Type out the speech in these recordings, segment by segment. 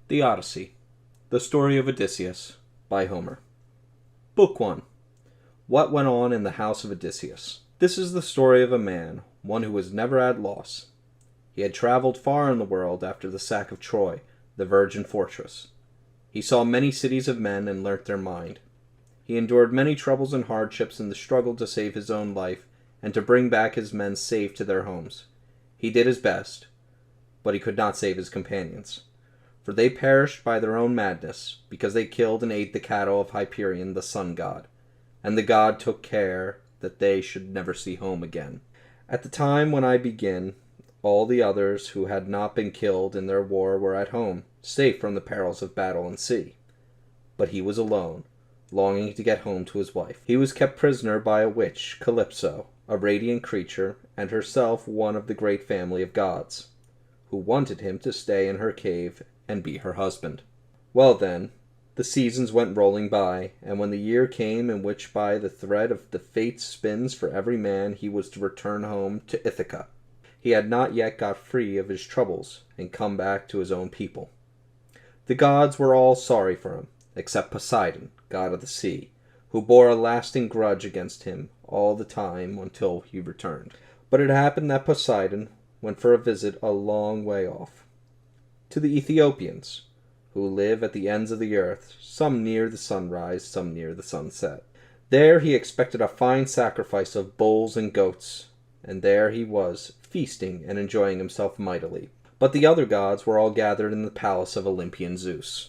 The Odyssey, The Story of Odysseus, by Homer. Book 1. What went on in the house of Odysseus? This is the story of a man, one who was never at loss. He had traveled far in the world after the sack of Troy, the virgin fortress. He saw many cities of men and learnt their mind. He endured many troubles and hardships in the struggle to save his own life and to bring back his men safe to their homes. He did his best, but he could not save his companions. For they perished by their own madness, because they killed and ate the cattle of Hyperion, the sun god, and the god took care that they should never see home again. At the time when I begin, all the others who had not been killed in their war were at home, safe from the perils of battle and sea. But he was alone, longing to get home to his wife. He was kept prisoner by a witch, Calypso, a radiant creature, and herself one of the great family of gods, who wanted him to stay in her cave and be her husband. Well then, the seasons went rolling by, and when the year came in which by the thread of the fates spins for every man he was to return home to Ithaca, he had not yet got free of his troubles and come back to his own people. The gods were all sorry for him, except Poseidon, god of the sea, who bore a lasting grudge against him all the time until he returned. But it happened that Poseidon went for a visit a long way off, to the Ethiopians, who live at the ends of the earth, some near the sunrise, some near the sunset. There he expected a fine sacrifice of bulls and goats, and there he was, feasting and enjoying himself mightily. But the other gods were all gathered in the palace of Olympian Zeus.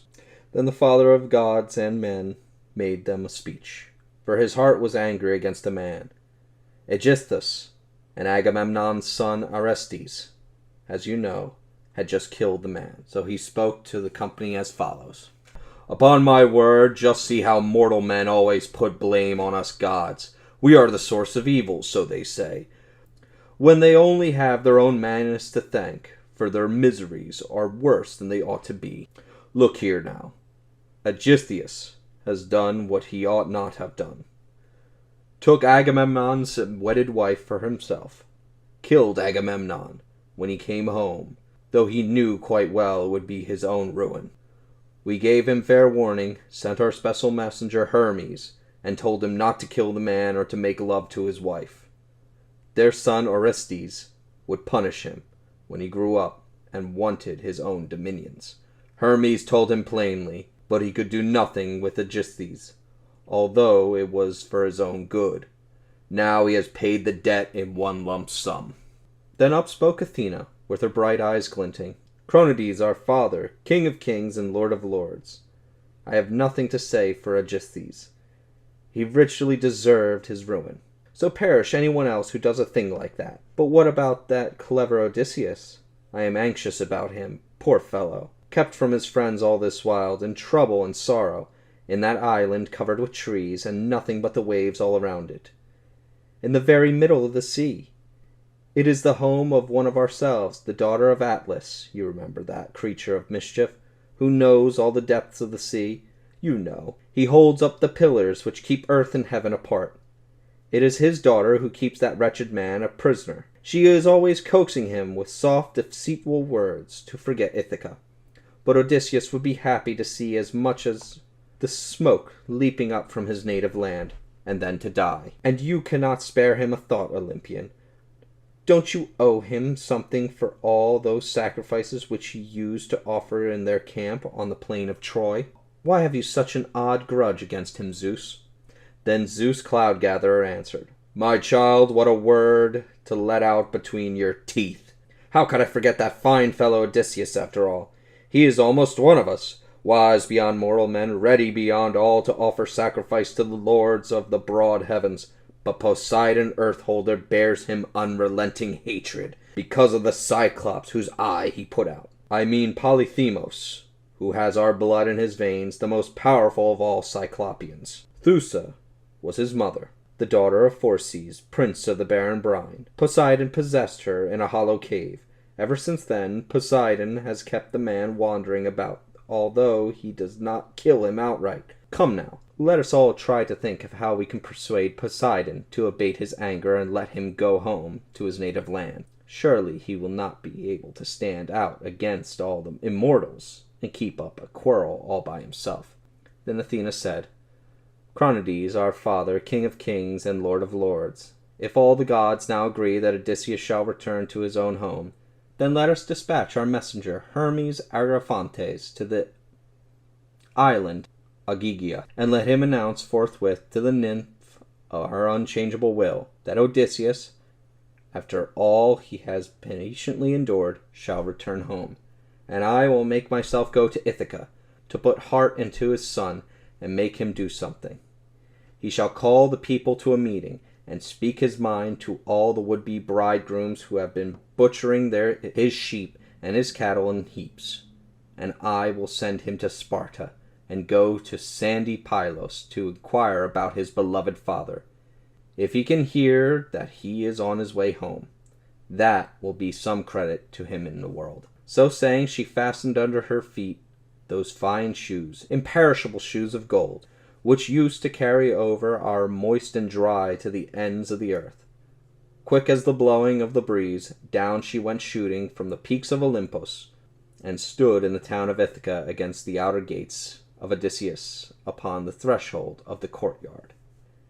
Then the father of gods and men made them a speech, for his heart was angry against a man, Aegisthus, and Agamemnon's son Orestes, as you know, had just killed the man. So he spoke to the company as follows. Upon my word, just see how mortal men always put blame on us gods. We are the source of evil, so they say, when they only have their own madness to thank, for their miseries are worse than they ought to be. Look here now. Aegisthus has done what he ought not have done. Took Agamemnon's wedded wife for himself. Killed Agamemnon when he came home, though he knew quite well it would be his own ruin. We gave him fair warning, sent our special messenger Hermes, and told him not to kill the man or to make love to his wife. Their son Orestes would punish him when he grew up and wanted his own dominions. Hermes told him plainly, but he could do nothing with Aegisthus, although it was for his own good. Now he has paid the debt in one lump sum. Then up spoke Athena, with her bright eyes glinting. Cronides, our father, king of kings and lord of lords, I have nothing to say for Aegisthus. He richly deserved his ruin. So perish anyone else who does a thing like that. But what about that clever Odysseus? I am anxious about him, poor fellow, kept from his friends all this while, in trouble and sorrow, in that island covered with trees, and nothing but the waves all around it, in the very middle of the sea. It is the home of one of ourselves, the daughter of Atlas, you remember that creature of mischief, who knows all the depths of the sea. You know, he holds up the pillars which keep earth and heaven apart. It is his daughter who keeps that wretched man a prisoner. She is always coaxing him with soft, deceitful words to forget Ithaca. But Odysseus would be happy to see as much as the smoke leaping up from his native land, and then to die. And you cannot spare him a thought, Olympian. Don't you owe him something for all those sacrifices which he used to offer in their camp on the plain of Troy? Why have you such an odd grudge against him, Zeus? Then Zeus Cloud-gatherer answered, My child, what a word to let out between your teeth. How could I forget that fine fellow Odysseus after all? He is almost one of us, wise beyond mortal men, ready beyond all to offer sacrifice to the lords of the broad heavens. But Poseidon Earthholder bears him unrelenting hatred, because of the Cyclops whose eye he put out. I mean Polyphemus, who has our blood in his veins, the most powerful of all Cyclopeans. Theusa was his mother, the daughter of Phorcys, prince of the barren brine. Poseidon possessed her in a hollow cave. Ever since then, Poseidon has kept the man wandering about, although he does not kill him outright. Come now, let us all try to think of how we can persuade Poseidon to abate his anger and let him go home to his native land. Surely he will not be able to stand out against all the immortals and keep up a quarrel all by himself. Then Athena said, Cronades, our father, king of kings and lord of lords, if all the gods now agree that Odysseus shall return to his own home, then let us dispatch our messenger Hermes Ariphantes to the island Ogygia, and let him announce forthwith to the nymph her unchangeable will, that Odysseus, after all he has patiently endured, shall return home. And I will make myself go to Ithaca, to put heart into his son, and make him do something. He shall call the people to a meeting, and speak his mind to all the would-be bridegrooms who have been butchering his sheep and his cattle in heaps. And I will send him to Sparta, and go to sandy Pylos to inquire about his beloved father. If he can hear that he is on his way home, that will be some credit to him in the world. So saying, she fastened under her feet those fine shoes, imperishable shoes of gold, which used to carry over our moist and dry to the ends of the earth. Quick as the blowing of the breeze, down she went shooting from the peaks of Olympus, and stood in the town of Ithaca against the outer gates of Odysseus upon the threshold of the courtyard.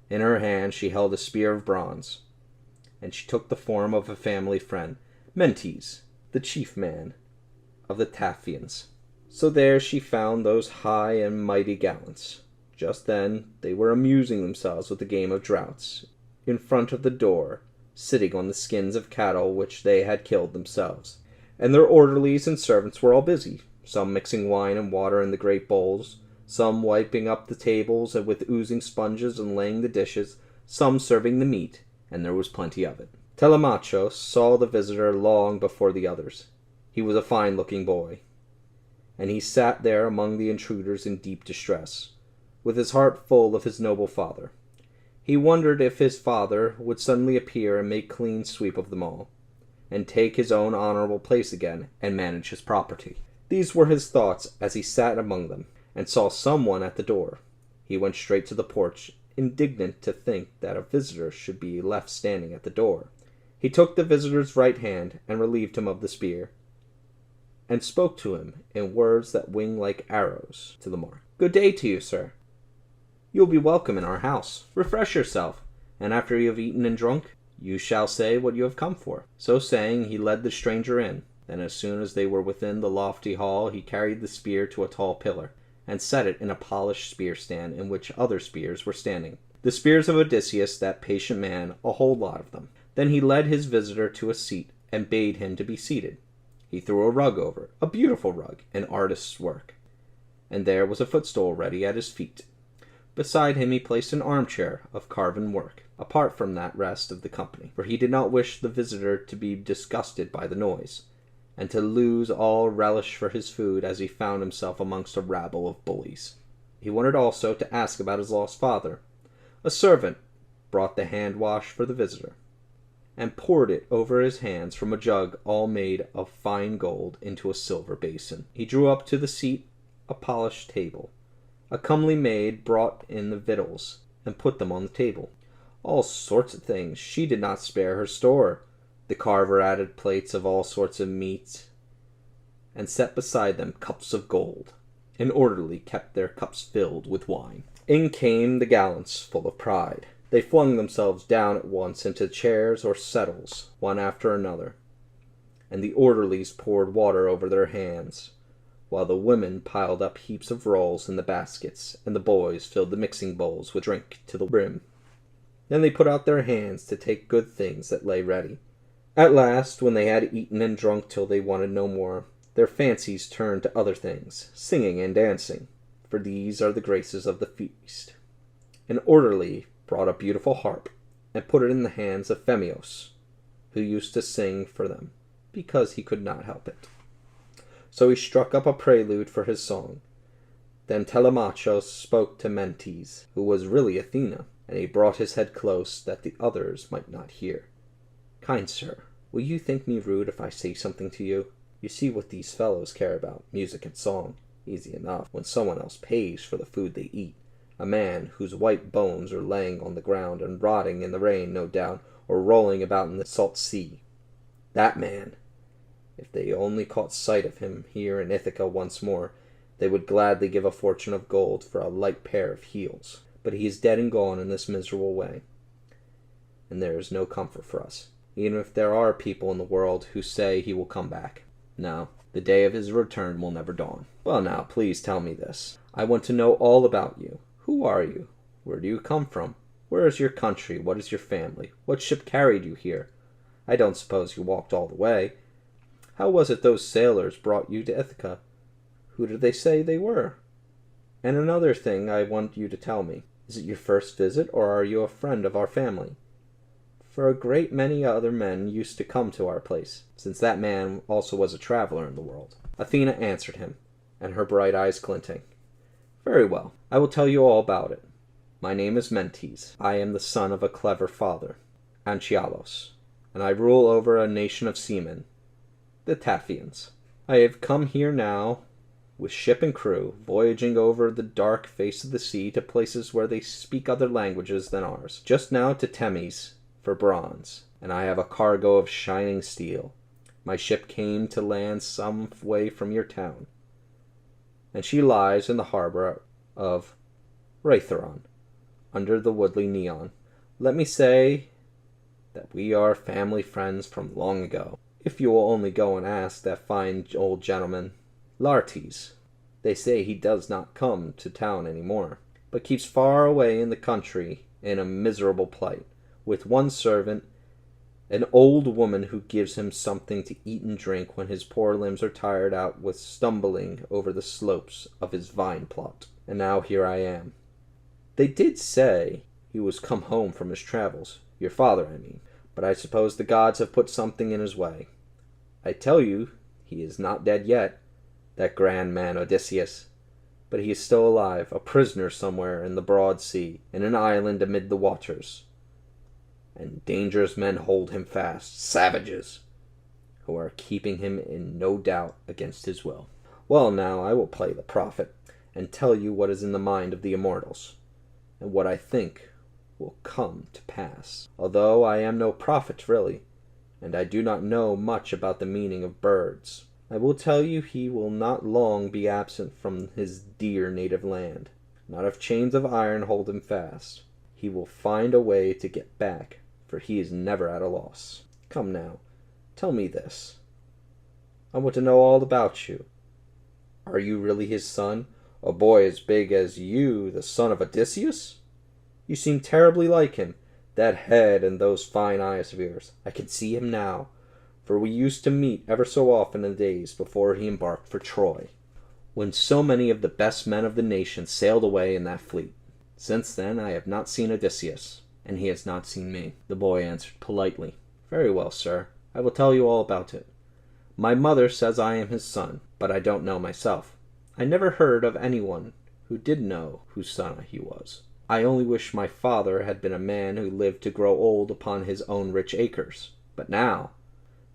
In her hand she held a spear of bronze, and she took the form of a family friend, Mentes, the chief man of the Taphians. So there she found those high and mighty gallants. Just then they were amusing themselves with a game of draughts, in front of the door, sitting on the skins of cattle which they had killed themselves. And their orderlies and servants were all busy, some mixing wine and water in the great bowls, some wiping up the tables with oozing sponges and laying the dishes, some serving the meat, and there was plenty of it. Telemachus saw the visitor long before the others. He was a fine-looking boy, and he sat there among the intruders in deep distress, with his heart full of his noble father. He wondered if his father would suddenly appear and make clean sweep of them all, and take his own honorable place again, and manage his property. These were his thoughts as he sat among them, and saw someone at the door. He went straight to the porch, indignant to think that a visitor should be left standing at the door. He took the visitor's right hand, and relieved him of the spear, and spoke to him in words that winged like arrows to the mark. Good day to you, sir. You will be welcome in our house. Refresh yourself, and after you have eaten and drunk, you shall say what you have come for. So saying, he led the stranger in. Then as soon as they were within the lofty hall, he carried the spear to a tall pillar, and set it in a polished spear stand in which other spears were standing. The spears of Odysseus, that patient man, a whole lot of them. Then he led his visitor to a seat, and bade him to be seated. He threw a rug over, a beautiful rug, an artist's work, and there was a footstool ready at his feet. Beside him he placed an armchair of carven work, apart from that rest of the company, for he did not wish the visitor to be disgusted by the noise, and to lose all relish for his food as he found himself amongst a rabble of bullies. He wanted also to ask about his lost father. A servant brought the hand-wash for the visitor, and poured it over his hands from a jug all made of fine gold into a silver basin. He drew up to the seat a polished table. A comely maid brought in the victuals, and put them on the table. All sorts of things. She did not spare her store. The carver added plates of all sorts of meats, and set beside them cups of gold. An orderly kept their cups filled with wine. In came the gallants, full of pride. They flung themselves down at once into chairs or settles, one after another, and the orderlies poured water over their hands, while the women piled up heaps of rolls in the baskets, and the boys filled the mixing bowls with drink to the brim. Then they put out their hands to take good things that lay ready. At last, when they had eaten and drunk till they wanted no more, their fancies turned to other things, singing and dancing, for these are the graces of the feast. An orderly brought a beautiful harp, and put it in the hands of Phemios, who used to sing for them, because he could not help it. So he struck up a prelude for his song. Then Telemachus spoke to Mentes, who was really Athena, and he brought his head close, that the others might not hear. Kind sir, will you think me rude if I say something to you? You see what these fellows care about, music and song. Easy enough, when someone else pays for the food they eat. A man whose white bones are laying on the ground and rotting in the rain, no doubt, or rolling about in the salt sea. That man, if they only caught sight of him here in Ithaca once more, They would gladly give a fortune of gold for a light pair of heels. But he is dead and gone in this miserable way, and there is no comfort for us, even if there are people in the world who say he will come back. No, the day of his return will never dawn. Well now, please tell me this. I want to know all about you. Who are you? Where do you come from? Where is your country? What is your family? What ship carried you here? I don't suppose you walked all the way. How was it those sailors brought you to Ithaca? Who did they say they were? And another thing I want you to tell me. Is it your first visit, or are you a friend of our family? For a great many other men used to come to our place, since that man also was a traveler in the world. Athena answered him, and her bright eyes glinting. Very well, I will tell you all about it. My name is Mentes. I am the son of a clever father, Anchialos, and I rule over a nation of seamen, the Taphians. I have come here now with ship and crew, voyaging over the dark face of the sea to places where they speak other languages than ours. Just now to Temis for bronze, and I have a cargo of shining steel. My ship came to land some way from your town, and she lies in the harbor of Rhetheron, under the woodly neon. Let me say that we are family friends from long ago. If you will only go and ask that fine old gentleman, Laertes. They say he does not come to town any more, but keeps far away in the country in a miserable plight, with one servant, an old woman who gives him something to eat and drink when his poor limbs are tired out with stumbling over the slopes of his vine plot. And now here I am. They did say he was come home from his travels, your father, I mean, but I suppose the gods have put something in his way. I tell you, he is not dead yet, that grand man Odysseus, but he is still alive, a prisoner somewhere in the broad sea, in an island amid the waters. And dangerous men hold him fast, savages, who are keeping him in no doubt against his will. Well, now I will play the prophet, and tell you what is in the mind of the immortals, and what I think will come to pass. Although I am no prophet really, and I do not know much about the meaning of birds, I will tell you he will not long be absent from his dear native land. Not if chains of iron hold him fast. He will find a way to get back, for he is never at a loss. Come now, tell me this. I want to know all about you. Are you really his son, a boy as big as you, the son of Odysseus? You seem terribly like him, that head and those fine eyes of yours. I can see him now, for we used to meet ever so often in the days before he embarked for Troy, when so many of the best men of the nation sailed away in that fleet. Since then I have not seen Odysseus, and he has not seen me. The boy answered politely, Very well, sir, I will tell you all about it. My mother says I am his son, but I don't know myself. I never heard of anyone who did know whose son he was. I only wish my father had been a man who lived to grow old upon his own rich acres. But now,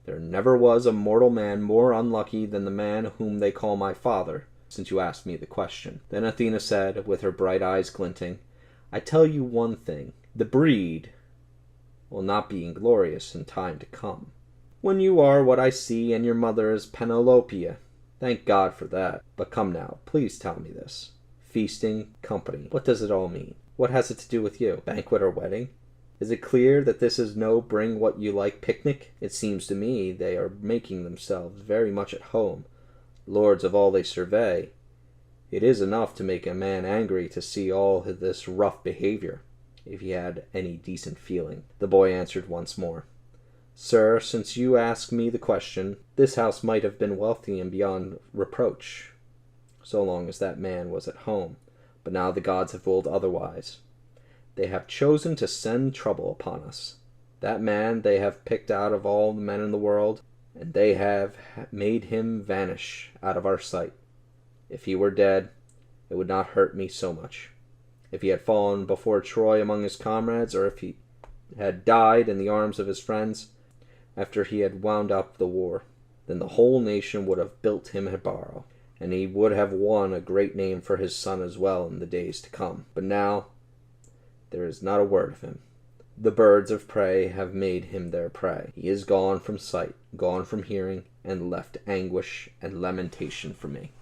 there never was a mortal man more unlucky than the man whom they call my father, since you asked me the question. Then Athena said, with her bright eyes glinting, I tell you one thing, the breed will not be inglorious in time to come. When you are what I see, and your mother is Penelope, thank God for that. But come now, please tell me this. Feasting, company, what does it all mean? What has it to do with you? Banquet or wedding? Is it clear that this is no bring-what-you-like picnic? It seems to me they are making themselves very much at home, lords of all they survey. It is enough to make a man angry to see all this rough behavior, if he had any decent feeling. The boy answered once more, Sir, since you ask me the question, this house might have been wealthy and beyond reproach, so long as that man was at home, but now the gods have ruled otherwise. They have chosen to send trouble upon us. That man they have picked out of all the men in the world, and they have made him vanish out of our sight. If he were dead, it would not hurt me so much. If he had fallen before Troy among his comrades, or if he had died in the arms of his friends, after he had wound up the war, then the whole nation would have built him a barrow, and he would have won a great name for his son as well in the days to come. But now there is not a word of him. The birds of prey have made him their prey. He is gone from sight, gone from hearing, and left anguish and lamentation for me.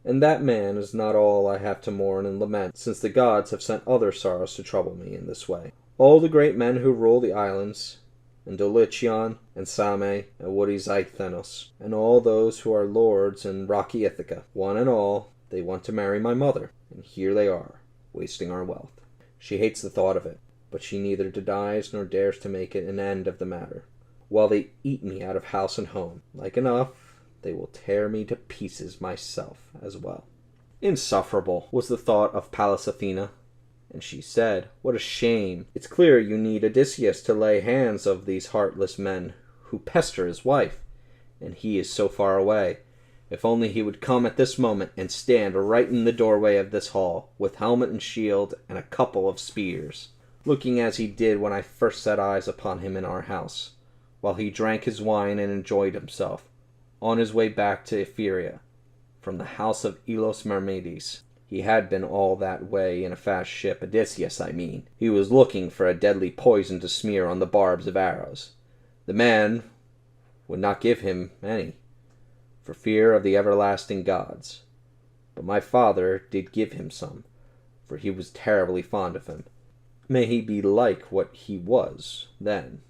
And that man is not all I have to mourn and lament, since the gods have sent other sorrows to trouble me in this way. All the great men who rule the islands, and Dulichion, and Same, and woody Zythenos, and all those who are lords in rocky Ithaca, one and all, they want to marry my mother, and here they are, wasting our wealth. She hates the thought of it, but she neither denies nor dares to make it an end of the matter. While they eat me out of house and home, like enough, they will tear me to pieces myself as well. Insufferable was the thought of Pallas Athena, and she said, "What a shame! It's clear you need Odysseus to lay hands of these heartless men who pester his wife, and he is so far away. If only he would come at this moment and stand right in the doorway of this hall, with helmet and shield and a couple of spears, looking as he did when I first set eyes upon him in our house, while he drank his wine and enjoyed himself, on his way back to Ephyria, from the house of Elos Mermedes. He had been all that way in a fast ship, Odysseus, I mean. He was looking for a deadly poison to smear on the barbs of arrows. The man would not give him any, for fear of the everlasting gods. But my father did give him some, for he was terribly fond of him. May he be like what he was then,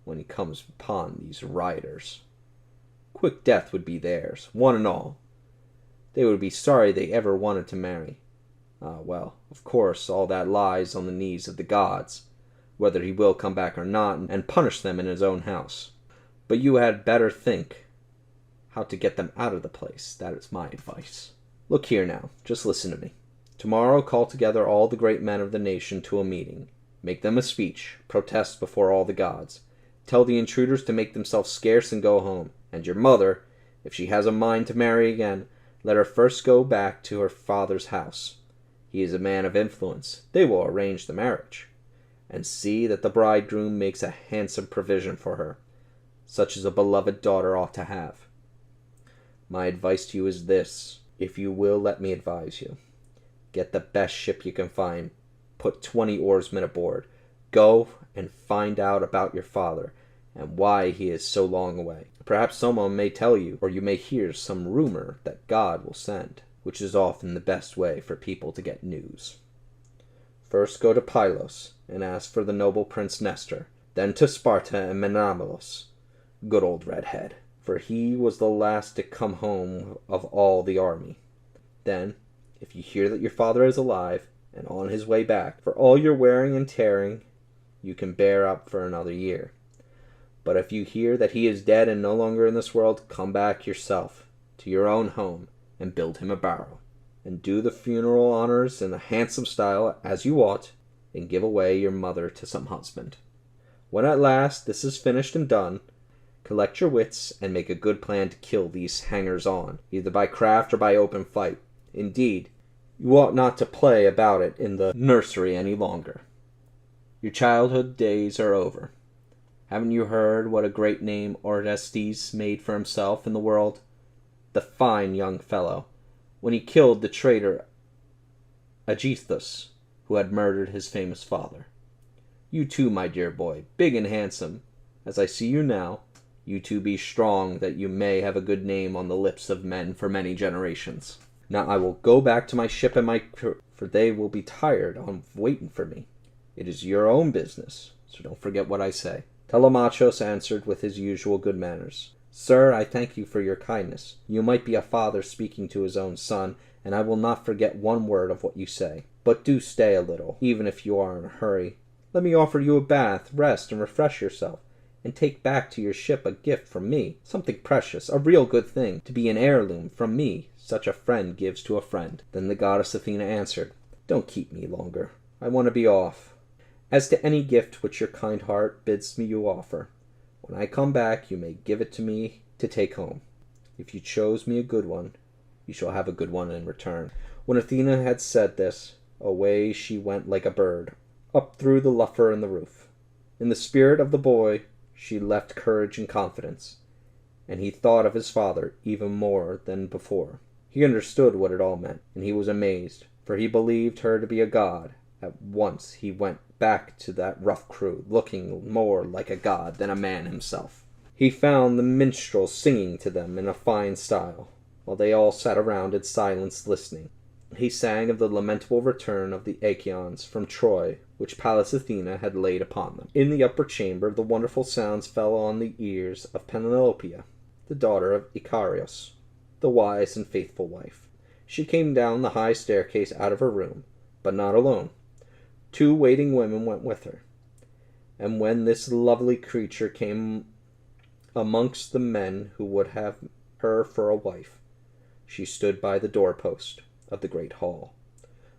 when he comes upon these rioters. Quick death would be theirs, one and all. They would be sorry they ever wanted to marry. Ah, well, of course, all that lies on the knees of the gods, whether he will come back or not, and punish them in his own house. But you had better think how to get them out of the place. That is my advice. Look here now, just listen to me. Tomorrow call together all the great men of the nation to a meeting. Make them a speech, protest before all the gods. Tell the intruders to make themselves scarce and go home. And your mother, if she has a mind to marry again, let her first go back to her father's house. He is a man of influence. They will arrange the marriage. And see that the bridegroom makes a handsome provision for her, such as a beloved daughter ought to have. My advice to you is this, if you will let me advise you. Get the best ship you can find. Put 20 oarsmen aboard. Go and find out about your father, and why he is so long away. Perhaps someone may tell you, or you may hear some rumor that God will send, which is often the best way for people to get news. First go to Pylos, and ask for the noble Prince Nestor, then to Sparta and Menelaus, good old redhead, for he was the last to come home of all the army. Then, if you hear that your father is alive, and on his way back, for all your wearing and tearing, you can bear up for another year. But if you hear that he is dead and no longer in this world, come back yourself to your own home and build him a barrow, and do the funeral honors in a handsome style as you ought, and give away your mother to some husband. When at last this is finished and done, collect your wits and make a good plan to kill these hangers-on, either by craft or by open fight. Indeed, you ought not to play about it in the nursery any longer. Your childhood days are over. Haven't you heard what a great name Orestes made for himself in the world? The fine young fellow, when he killed the traitor Aegisthus, who had murdered his famous father. You too, my dear boy, big and handsome, as I see you now, you too be strong, that you may have a good name on the lips of men for many generations. Now I will go back to my ship and my crew, for they will be tired of waiting for me. It is your own business, so don't forget what I say." Telemachus answered with his usual good manners, "Sir, I thank you for your kindness. You might be a father speaking to his own son, and I will not forget one word of what you say. But do stay a little, even if you are in a hurry. Let me offer you a bath, rest, and refresh yourself, and take back to your ship a gift from me, something precious, a real good thing, to be an heirloom from me, such a friend gives to a friend." Then the goddess Athena answered, "Don't keep me longer. I want to be off. As to any gift which your kind heart bids me you offer, when I come back you may give it to me to take home. If you chose me a good one, you shall have a good one in return." When Athena had said this, away she went like a bird, up through the luffer in the roof. In the spirit of the boy she left courage and confidence, and he thought of his father even more than before. He understood what it all meant, and he was amazed, for he believed her to be a god. At once he went back to that rough crew, looking more like a god than a man himself. He found the minstrels singing to them in a fine style, while they all sat around in silence listening. He sang of the lamentable return of the Achaeans from Troy, which Pallas Athena had laid upon them. In the upper chamber the wonderful sounds fell on the ears of Penelope, the daughter of Icarius, the wise and faithful wife. She came down the high staircase out of her room, but not alone. 2 waiting women went with her. And when this lovely creature came amongst the men who would have her for a wife, she stood by the doorpost of the great hall,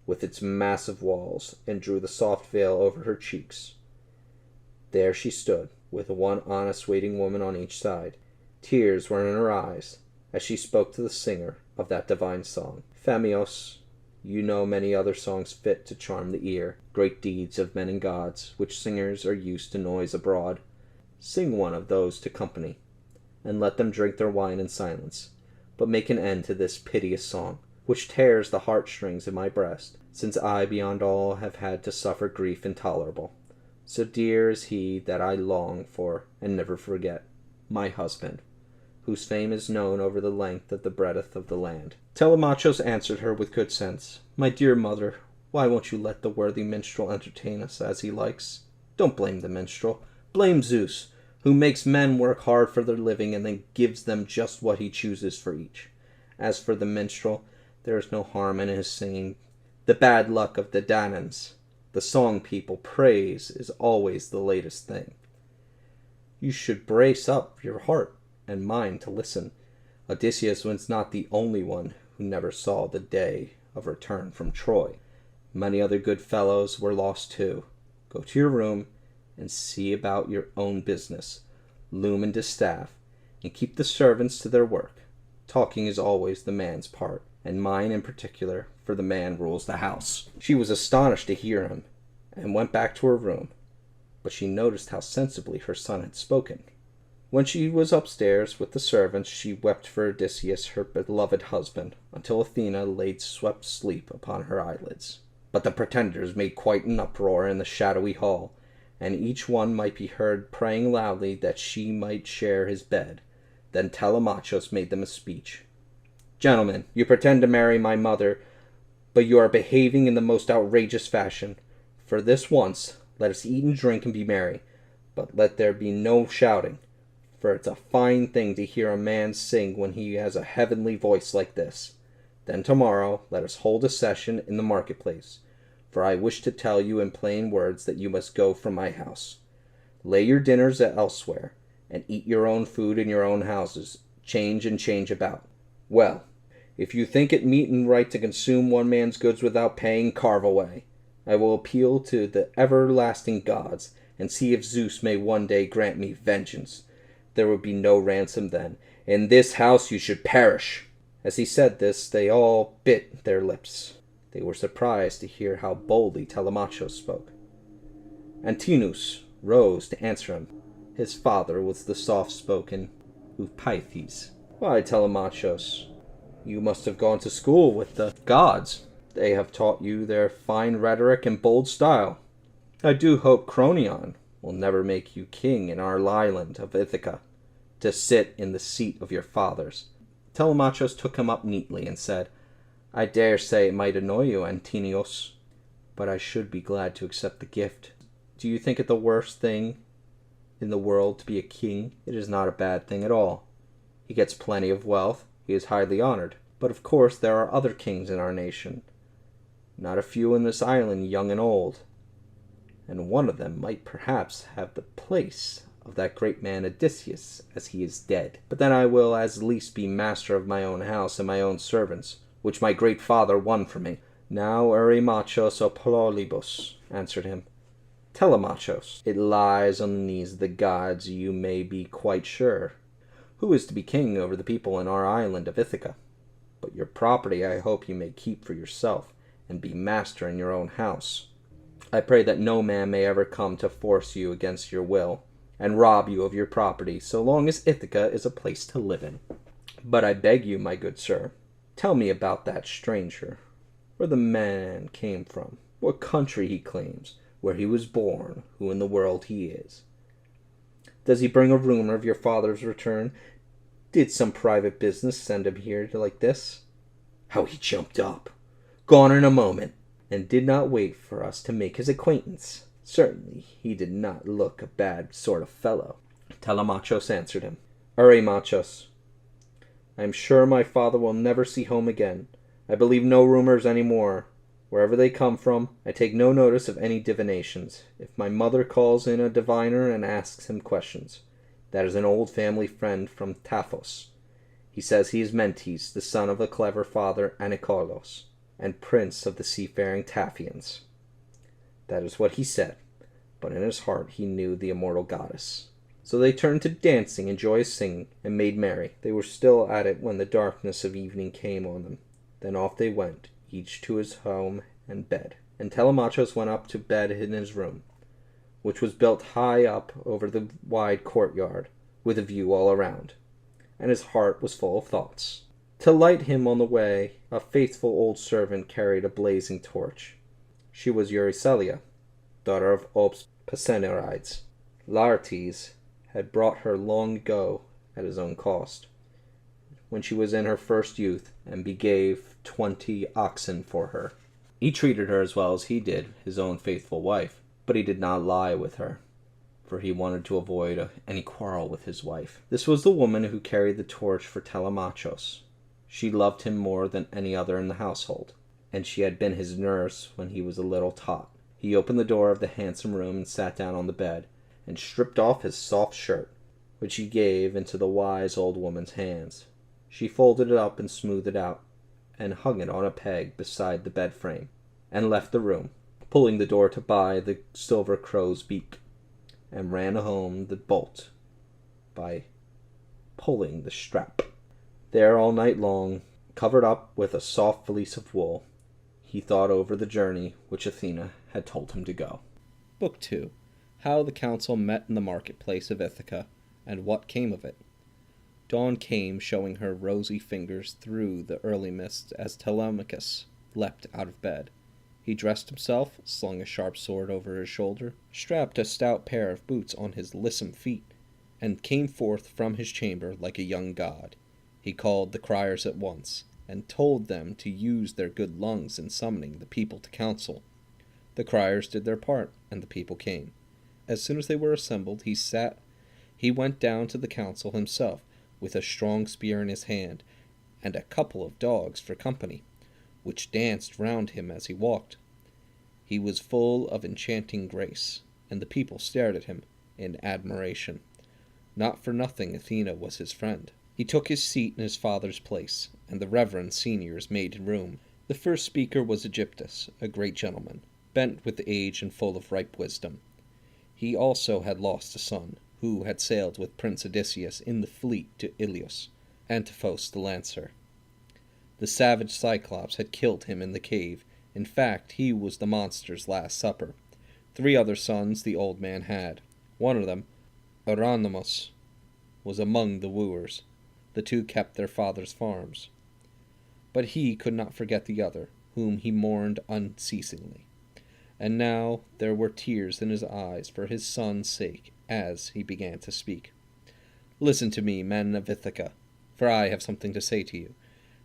with its massive walls, and drew the soft veil over her cheeks. There she stood, with 1 honest waiting woman on each side. Tears were in her eyes, as she spoke to the singer of that divine song. Phemios, you know many other songs fit to charm the ear, great deeds of men and gods, which singers are used to noise abroad. Sing one of those to company, and let them drink their wine in silence, but make an end to this piteous song, which tears the heartstrings in my breast, since I beyond all have had to suffer grief intolerable. So dear is he that I long for and never forget, my husband, whose fame is known over the length of the breadth of the land. Telemachus answered her with good sense. My dear mother, why won't you let the worthy minstrel entertain us as he likes? Don't blame the minstrel. Blame Zeus, who makes men work hard for their living and then gives them just what he chooses for each. As for the minstrel, there is no harm in his singing the bad luck of the Danaans. The song people praise is always the latest thing. You should brace up your heart and mind to listen. Odysseus was not the only one who never saw the day of return from Troy. Many other good fellows were lost too. Go to your room and see about your own business. Loom and distaff, and keep the servants to their work. Talking is always the man's part, and mine in particular, for the man rules the house. She was astonished to hear him, and went back to her room, but she noticed how sensibly her son had spoken. When she was upstairs with the servants, she wept for Odysseus, her beloved husband, until Athena laid swept sleep upon her eyelids. But the pretenders made quite an uproar in the shadowy hall, and each one might be heard praying loudly that she might share his bed. Then Telemachus made them a speech. Gentlemen, you pretend to marry my mother, but you are behaving in the most outrageous fashion. For this once, let us eat and drink and be merry, but let there be no shouting, for it's a fine thing to hear a man sing when he has a heavenly voice like this. Then tomorrow let us hold a session in the marketplace, for I wish to tell you in plain words that you must go from my house. Lay your dinners elsewhere, and eat your own food in your own houses. Change and change about. Well, if you think it meet and right to consume one man's goods without paying, carve away. I will appeal to the everlasting gods, and see if Zeus may one day grant me vengeance. There would be no ransom then. In this house you should perish. As he said this, they all bit their lips. They were surprised to hear how boldly Telemachus spoke. Antinous rose to answer him. His father was the soft-spoken Eupeithes. Why, Telemachus, you must have gone to school with the gods. They have taught you their fine rhetoric and bold style. I do hope Cronion will never make you king in our island of Ithaca, to sit in the seat of your fathers. Telemachus took him up neatly and said, I dare say it might annoy you, Antinios, but I should be glad to accept the gift. Do you think it the worst thing in the world to be a king? It is not a bad thing at all. He gets plenty of wealth, he is highly honored, but of course there are other kings in our nation, not a few in this island, young and old, and one of them might perhaps have the place of that great man Odysseus, as he is dead. But then I will as least be master of my own house and my own servants, which my great father won for me. Now Eurymachus o Polybus answered him. Telemachus, it lies on the knees of the gods, you may be quite sure. Who is to be king over the people in our island of Ithaca? But your property I hope you may keep for yourself, and be master in your own house. I pray that no man may ever come to force you against your will, and rob you of your property, so long as Ithaca is a place to live in. But I beg you, my good sir, tell me about that stranger, where the man came from, what country he claims, where he was born, who in the world he is. Does he bring a rumor of your father's return? Did some private business send him here like this? How he jumped up! Gone in a moment, and did not wait for us to make his acquaintance. Certainly he did not look a bad sort of fellow. Telemachus answered him. Machos, I am sure my father will never see home again. I believe no rumors any more. Wherever they come from, I take no notice of any divinations. If my mother calls in a diviner and asks him questions, that is an old family friend from Taphos. He says he is Mentes, the son of the clever father Anicolos, and prince of the seafaring Taphians. That is what he said, but in his heart he knew the immortal goddess. So they turned to dancing and joyous singing, and made merry. They were still at it when the darkness of evening came on them. Then off they went, each to his home and bed. And Telemachus went up to bed in his room, which was built high up over the wide courtyard, with a view all around. And his heart was full of thoughts. To light him on the way, a faithful old servant carried a blazing torch. She was Eurycelia, daughter of Ops Pasenerides. Laertes had brought her long ago at his own cost, when she was in her first youth, and begave 20 oxen for her. He treated her as well as he did his own faithful wife, but he did not lie with her, for he wanted to avoid any quarrel with his wife. This was the woman who carried the torch for Telemachus. She loved him more than any other in the household, and she had been his nurse when he was a little tot. He opened the door of the handsome room and sat down on the bed, and stripped off his soft shirt, which he gave into the wise old woman's hands. She folded it up and smoothed it out, and hung it on a peg beside the bed frame, and left the room, pulling the door to buy the silver crow's beak, and ran home the bolt by pulling the strap. There all night long, covered up with a soft fleece of wool, he thought over the journey which Athena had told him to go. Book 2. How the council met in the marketplace of Ithaca, and what came of it. Dawn came, showing her rosy fingers through the early mist as Telemachus leapt out of bed. He dressed himself, slung a sharp sword over his shoulder, strapped a stout pair of boots on his lissom feet, and came forth from his chamber like a young god. He called the criers at once, and told them to use their good lungs in summoning the people to council. The criers did their part, and the people came. As soon as they were assembled, he went down to the council himself, with a strong spear in his hand, and a couple of dogs for company, which danced round him as he walked. He was full of enchanting grace, and the people stared at him in admiration. Not for nothing Athena was his friend. He took his seat in his father's place, and the reverend seniors made room. The first speaker was Aegyptus, a great gentleman, bent with age and full of ripe wisdom. He also had lost a son, who had sailed with Prince Odysseus in the fleet to Ilios, Antiphos the lancer. The savage Cyclops had killed him in the cave. In fact, he was the monster's last supper. 3 other sons the old man had. One of them, Euronymous, was among the wooers. The 2 kept their father's farms. But he could not forget the other, whom he mourned unceasingly. And now there were tears in his eyes for his son's sake as he began to speak. Listen to me, men of Ithaca, for I have something to say to you.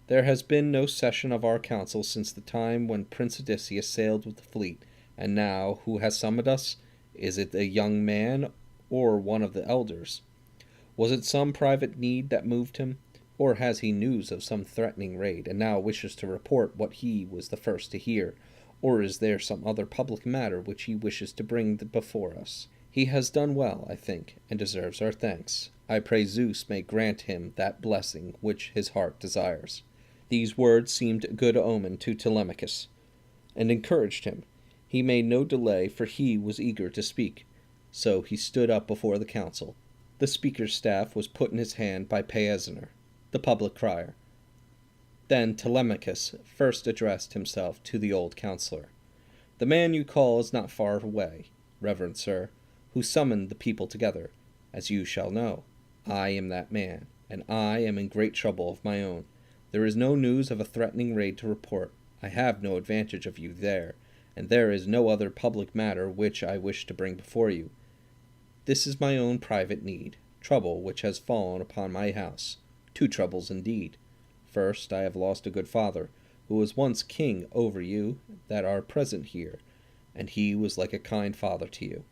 There has been no session of our council since the time when Prince Odysseus sailed with the fleet, and now who has summoned us? Is it a young man or one of the elders? Was it some private need that moved him? Or has he news of some threatening raid, and now wishes to report what he was the first to hear? Or is there some other public matter which he wishes to bring before us? He has done well, I think, and deserves our thanks. I pray Zeus may grant him that blessing which his heart desires. These words seemed a good omen to Telemachus, and encouraged him. He made no delay, for he was eager to speak. So he stood up before the council. The speaker's staff was put in his hand by Paesener, the public crier. Then Telemachus first addressed himself to the old councillor. The man you call is not far away, reverend sir, who summoned the people together. As you shall know, I am that man, and I am in great trouble of my own. There is no news of a threatening raid to report. I have no advantage of you there, and there is no other public matter which I wish to bring before you. This is my own private need, trouble which has fallen upon my house. 2 troubles indeed. First, I have lost a good father, who was once king over you that are present here, and he was like a kind father to you.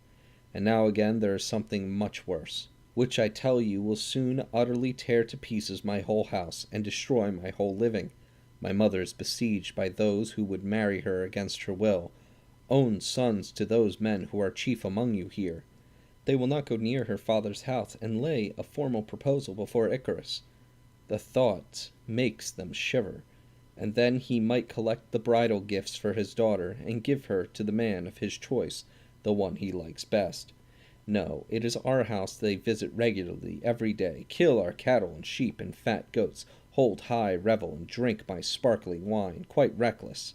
And now again there is something much worse, which I tell you will soon utterly tear to pieces my whole house, and destroy my whole living. My mother is besieged by those who would marry her against her will, own sons to those men who are chief among you here. They will not go near her father's house and lay a formal proposal before Icarus. The thought makes them shiver, and then he might collect the bridal gifts for his daughter, and give her to the man of his choice, the one he likes best. No, it is our house they visit regularly every day, kill our cattle and sheep and fat goats, hold high revel, and drink my sparkling wine, quite reckless.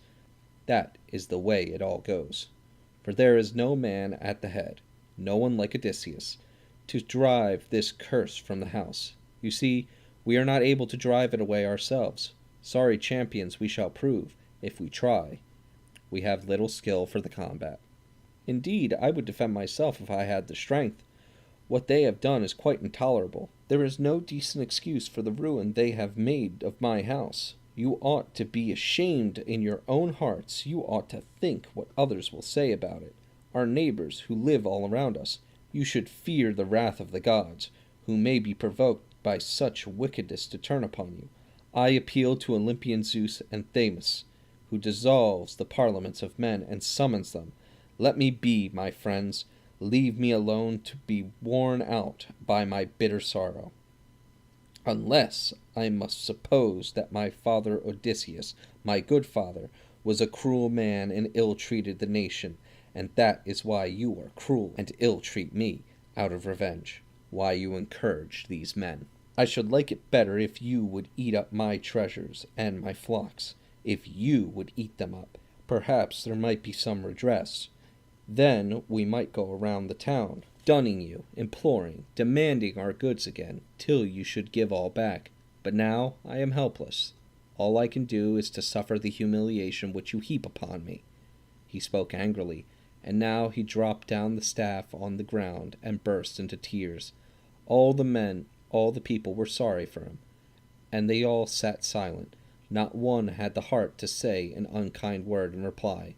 That is the way it all goes. For there is no man at the head, no one like Odysseus, to drive this curse from the house. You see, we are not able to drive it away ourselves. Sorry champions we shall prove, if we try. We have little skill for the combat. Indeed, I would defend myself if I had the strength. What they have done is quite intolerable. There is no decent excuse for the ruin they have made of my house. You ought to be ashamed in your own hearts. You ought to think what others will say about it. Our neighbors, who live all around us. You should fear the wrath of the gods, who may be provoked by such wickedness to turn upon you. I appeal to Olympian Zeus and Themis, who dissolves the parliaments of men and summons them. Let me be, my friends. Leave me alone to be worn out by my bitter sorrow. Unless I must suppose that my father Odysseus, my good father, was a cruel man and ill-treated the nation, and that is why you are cruel and ill-treat me, out of revenge, why you encouraged these men. I should like it better if you would eat up my treasures and my flocks, if you would eat them up. Perhaps there might be some redress. Then we might go around the town, dunning you, imploring, demanding our goods again, till you should give all back. But now I am helpless. All I can do is to suffer the humiliation which you heap upon me. He spoke angrily, and now he dropped down the staff on the ground and burst into tears. All the people were sorry for him, and they all sat silent. Not one had the heart to say an unkind word in reply.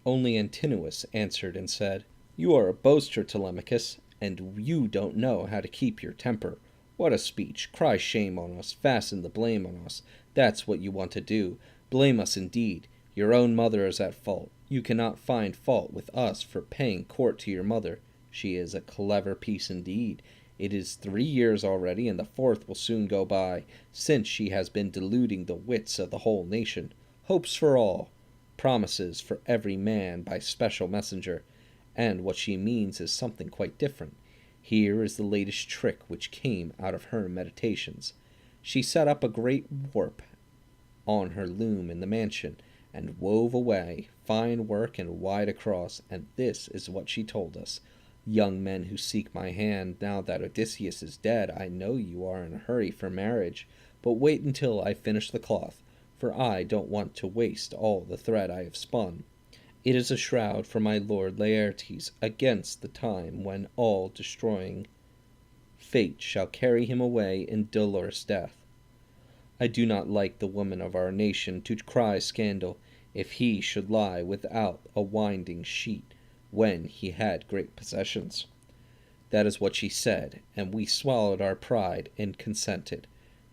Only Antinous answered and said, "You are a boaster, Telemachus, and you don't know how to keep your temper. What a speech! Cry shame on us, fasten the blame on us. That's what you want to do. Blame us indeed. Your own mother is at fault. You cannot find fault with us for paying court to your mother. She is a clever piece indeed. It is 3 years already, and the 4th will soon go by, since she has been deluding the wits of the whole nation. Hopes for all, promises for every man by special messenger, and what she means is something quite different. Here is the latest trick which came out of her meditations. She set up a great warp on her loom in the mansion, and wove away fine work and wide across, and this is what she told us. Young men who seek my hand, now that Odysseus is dead, I know you are in a hurry for marriage, but wait until I finish the cloth, for I don't want to waste all the thread I have spun. It is a shroud for my lord Laertes against the time when all-destroying fate shall carry him away in dolorous death. I do not like the women of our nation to cry scandal if he should lie without a winding sheet when he had great possessions." That is what she said, and we swallowed our pride and consented.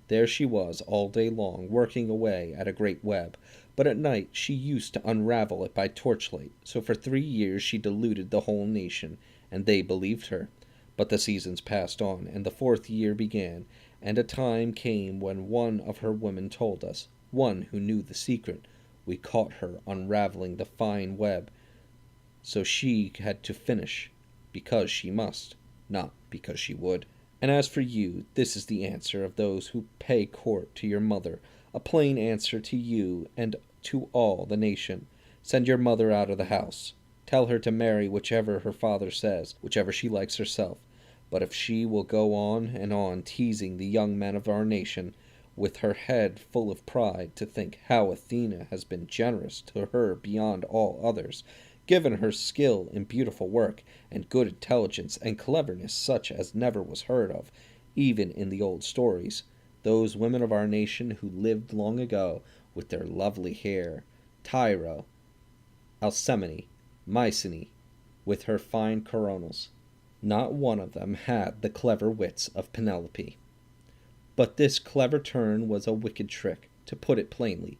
There she was all day long, working away at a great web, but at night she used to unravel it by torchlight. So for 3 years she deluded the whole nation, and they believed her. But the seasons passed on, and the 4th year began, and a time came when one of her women told us, one who knew the secret. We caught her unraveling the fine web, so she had to finish, because she must, not because she would. And as for you, this is the answer of those who pay court to your mother, a plain answer to you and to all the nation. Send your mother out of the house. Tell her to marry whichever her father says, whichever she likes herself. But if she will go on and on teasing the young men of our nation, with her head full of pride to think how Athena has been generous to her beyond all others, given her skill in beautiful work, and good intelligence, and cleverness such as never was heard of, even in the old stories, those women of our nation who lived long ago with their lovely hair, Tyro, Alcmene, Mycenae, with her fine coronals. Not one of them had the clever wits of Penelope. But this clever turn was a wicked trick. To put it plainly,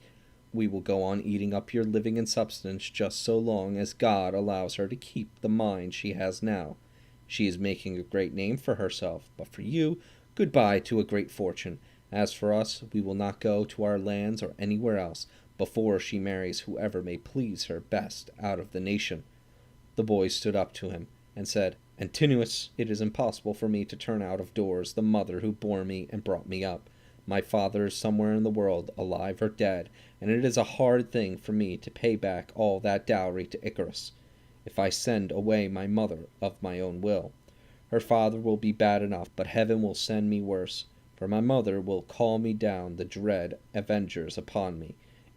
we will go on eating up your living and substance just so long as God allows her to keep the mind she has now. She is making a great name for herself, but for you, goodbye to a great fortune. As for us, we will not go to our lands or anywhere else before she marries whoever may please her best out of the nation. The boys stood up to him and said, Antinous, it is impossible for me to turn out of doors the mother who bore me and brought me up. My father is somewhere in the world, alive or dead, and it is a hard thing for me to pay back all that dowry to Icarus, if I send away my mother of my own will. Her father will be bad enough, but heaven will send me worse, for my mother will call me down the dread avengers upon me,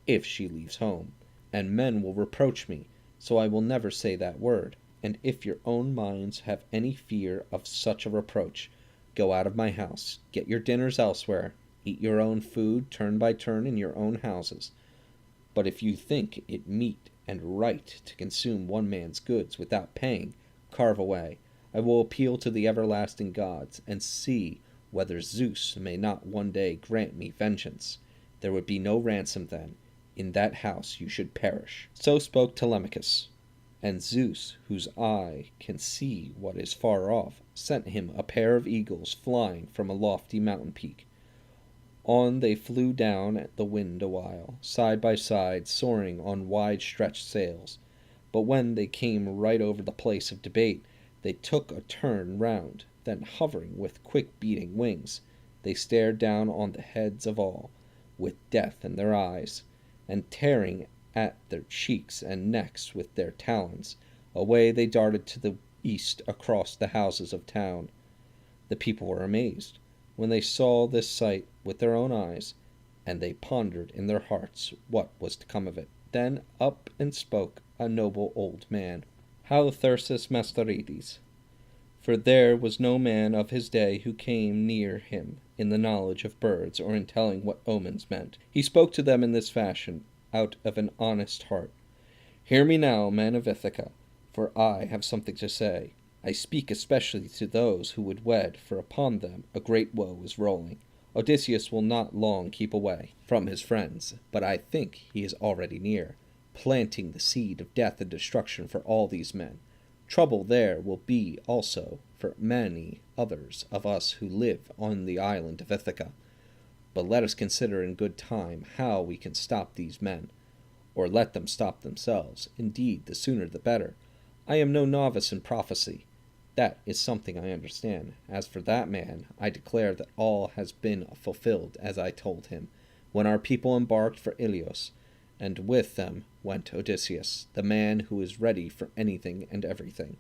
if she leaves home, and men will reproach me, so I will never say that word. And if your own minds have any fear of such a reproach, go out of my house, get your dinners elsewhere, eat your own food turn by turn in your own houses. But if you think it meet and right to consume one man's goods without paying, carve away. I will appeal to the everlasting gods, and see whether Zeus may not one day grant me vengeance. There would be no ransom then. In that house you should perish. So spoke Telemachus. And Zeus, whose eye can see what is far off, sent him a pair of eagles flying from a lofty mountain peak. On they flew down at the wind awhile, side by side, soaring on wide-stretched sails. But when they came right over the place of debate, they took a turn round, then hovering with quick-beating wings, they stared down on the heads of all, with death in their eyes, and tearing at their cheeks and necks with their talons, away they darted to the east across the houses of town. The people were amazed when they saw this sight with their own eyes, and they pondered in their hearts what was to come of it. Then up and spoke a noble old man, Halitherses Mastorides, for there was no man of his day who came near him in the knowledge of birds or in telling what omens meant. He spoke to them in this fashion, out of an honest heart. Hear me now, men of Ithaca, for I have something to say. I speak especially to those who would wed, for upon them a great woe is rolling. Odysseus will not long keep away from his friends, but I think he is already near, planting the seed of death and destruction for all these men. Trouble there will be also for many others of us who live on the island of Ithaca. But let us consider in good time how we can stop these men, or let them stop themselves. Indeed, the sooner the better. I am no novice in prophecy. That is something I understand. As for that man, I declare that all has been fulfilled as I told him, when our people embarked for Ilios, and with them went Odysseus, the man who is ready for anything and everything.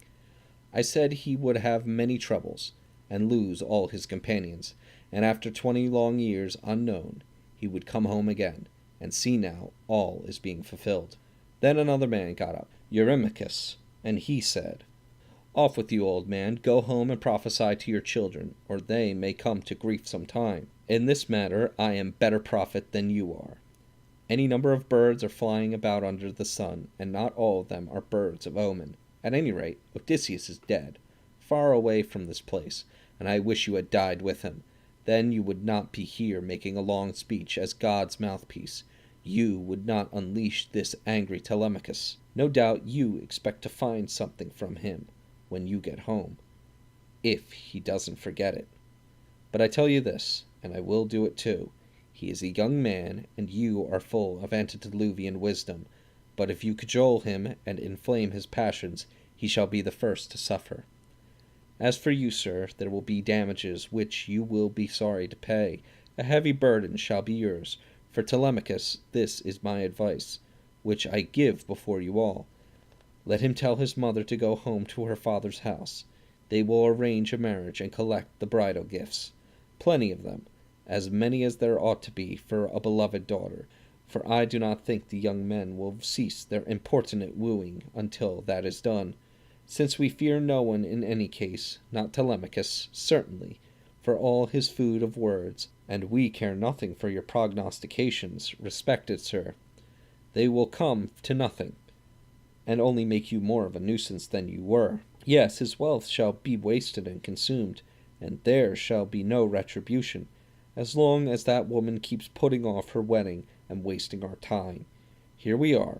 I said he would have many troubles, and lose all his companions, and after 20 long years unknown, he would come home again, and see now all is being fulfilled. Then another man got up, Eurymachus, and he said, Off with you, old man, go home and prophesy to your children, or they may come to grief some time. In this matter I am better prophet than you are. Any number of birds are flying about under the sun, and not all of them are birds of omen. At any rate, Odysseus is dead, far away from this place, and I wish you had died with him. Then you would not be here making a long speech as God's mouthpiece. You would not unleash this angry Telemachus. No doubt you expect to find something from him when you get home, if he doesn't forget it. But I tell you this, and I will do it too. He is a young man, and you are full of antediluvian wisdom. But if you cajole him and inflame his passions, he shall be the first to suffer. As for you, sir, there will be damages which you will be sorry to pay. A heavy burden shall be yours. For Telemachus, this is my advice, which I give before you all. Let him tell his mother to go home to her father's house. They will arrange a marriage and collect the bridal gifts. Plenty of them, as many as there ought to be for a beloved daughter, for I do not think the young men will cease their importunate wooing until that is done, since we fear no one in any case, not Telemachus, certainly, for all his food of words, and we care nothing for your prognostications, respected sir. They will come to nothing, and only make you more of a nuisance than you were. Yes, his wealth shall be wasted and consumed, and there shall be no retribution, as long as that woman keeps putting off her wedding and wasting our time. Here we are,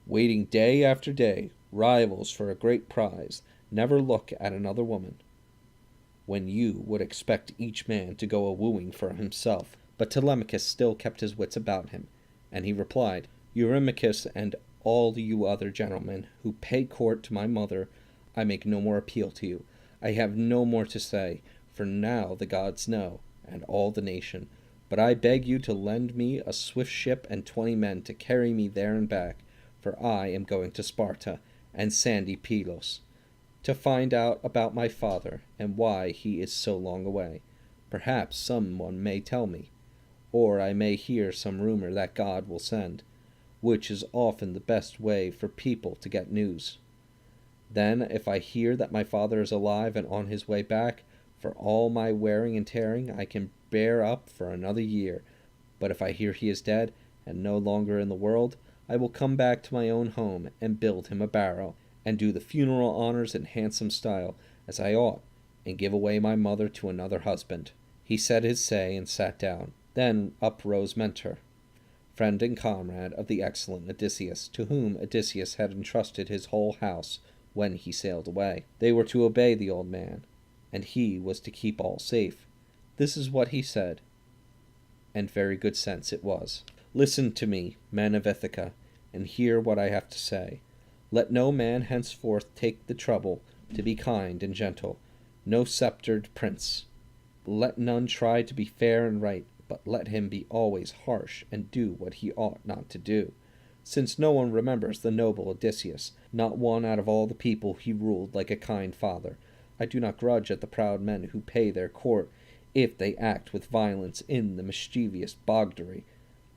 waiting day after day, rivals for a great prize, never look at another woman, when you would expect each man to go a-wooing for himself. But Telemachus still kept his wits about him, and he replied, Eurymachus and all you other gentlemen who pay court to my mother, I make no more appeal to you. I have no more to say, for now the gods know, and all the nation. But I beg you to lend me a swift ship and 20 men to carry me there and back, for I am going to Sparta and sandy Pylos, to find out about my father and why he is so long away. Perhaps someone may tell me, or I may hear some rumor that God will send, which is often the best way for people to get news. Then, if I hear that my father is alive and on his way back, for all my wearing and tearing, I can bear up for another year. But if I hear he is dead, and no longer in the world, I will come back to my own home, and build him a barrow, and do the funeral honors in handsome style, as I ought, and give away my mother to another husband. He said his say, and sat down. Then up rose Mentor, friend and comrade of the excellent Odysseus, to whom Odysseus had entrusted his whole house when he sailed away. They were to obey the old man, and he was to keep all safe. This is what he said, and very good sense it was. Listen to me, men of Ithaca, and hear what I have to say. Let no man henceforth take the trouble to be kind and gentle, no sceptred prince. Let none try to be fair and right, but let him be always harsh and do what he ought not to do. Since no one remembers the noble Odysseus, not one out of all the people he ruled like a kind father, I do not grudge at the proud men who pay their court, if they act with violence in the mischievous bogdery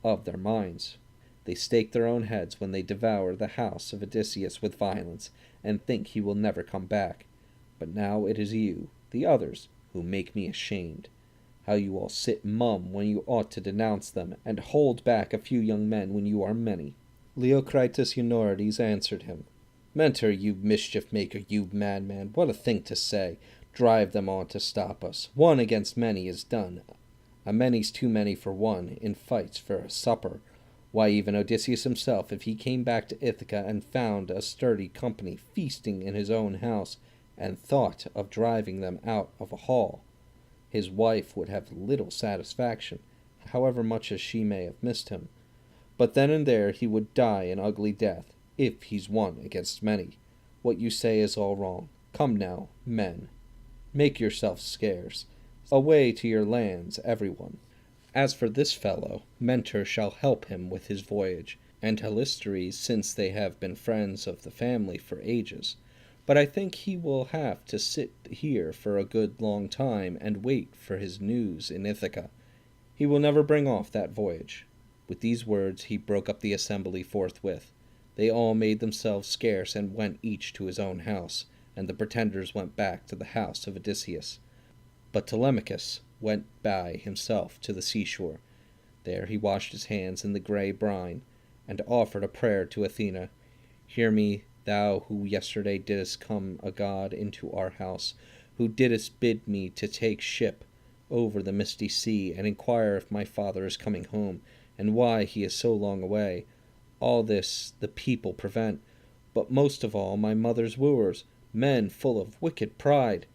of their minds. They stake their own heads when they devour the house of Odysseus with violence, and think he will never come back. But now it is you, the others, who make me ashamed. How you all sit mum when you ought to denounce them, and hold back a few young men when you are many. Leocritus Eunorides answered him, Mentor, you mischief-maker, you madman, what a thing to say! Drive them on to stop us. One against many is done. A many's too many for one, in fights for a supper. Why, even Odysseus himself, if he came back to Ithaca and found a sturdy company feasting in his own house, and thought of driving them out of a hall, his wife would have little satisfaction, however much as she may have missed him. But then and there he would die an ugly death, if he's one against many. What you say is all wrong. Come now, men, make yourselves scarce. Away to your lands, every one. As for this fellow, Mentor shall help him with his voyage, and Helisteres, since they have been friends of the family for ages. But I think he will have to sit here for a good long time, and wait for his news in Ithaca. He will never bring off that voyage. With these words he broke up the assembly forthwith. They all made themselves scarce, and went each to his own house, and the pretenders went back to the house of Odysseus. But Telemachus went by himself to the seashore. There he washed his hands in the grey brine, and offered a prayer to Athena. Hear me, thou who yesterday didst come a god into our house, who didst bid me to take ship over the misty sea, and inquire if my father is coming home, and why he is so long away. All this the people prevent, but most of all my mother's wooers, men full of wicked pride.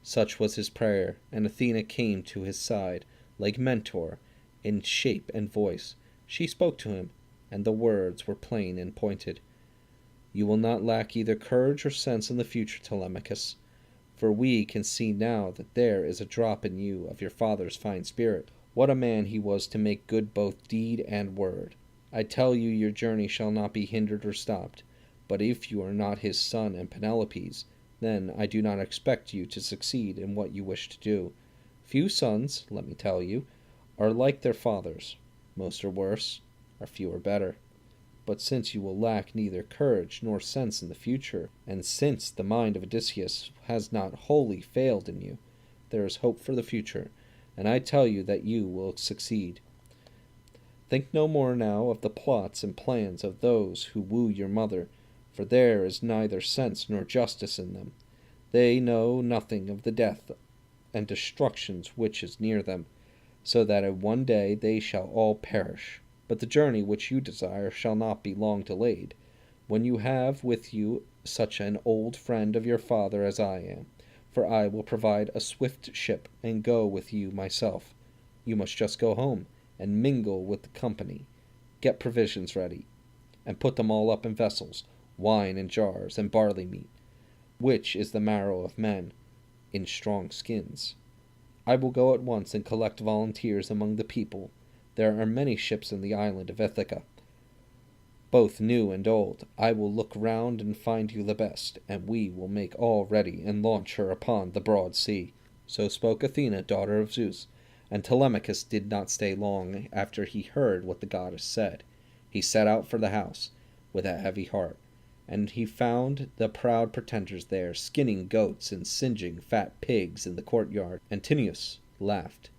Such was his prayer, and Athena came to his side, like Mentor, in shape and voice. She spoke to him, and the words were plain and pointed. You will not lack either courage or sense in the future, Telemachus, for we can see now that there is a drop in you of your father's fine spirit. What a man he was to make good both deed and word. I tell you your journey shall not be hindered or stopped, but if you are not his son and Penelope's, then I do not expect you to succeed in what you wish to do. Few sons, let me tell you, are like their fathers. Most are worse, or few are better. But since you will lack neither courage nor sense in the future, and since the mind of Odysseus has not wholly failed in you, there is hope for the future, and I tell you that you will succeed. Think no more now of the plots and plans of those who woo your mother, for there is neither sense nor justice in them. They know nothing of the death and destruction which is near them, so that in one day they shall all perish. But the journey which you desire shall not be long delayed, when you have with you such an old friend of your father as I am, for I will provide a swift ship and go with you myself. You must just go home and mingle with the company, get provisions ready, and put them all up in vessels, wine in jars, and barley meat, which is the marrow of men, in strong skins. I will go at once and collect volunteers among the people. There are many ships in the island of Ithaca, both new and old. I will look round and find you the best, and we will make all ready and launch her upon the broad sea. So spoke Athena, daughter of Zeus, and Telemachus did not stay long after he heard what the goddess said. He set out for the house with a heavy heart, and he found the proud pretenders there, skinning goats and singeing fat pigs in the courtyard. Antinous laughed,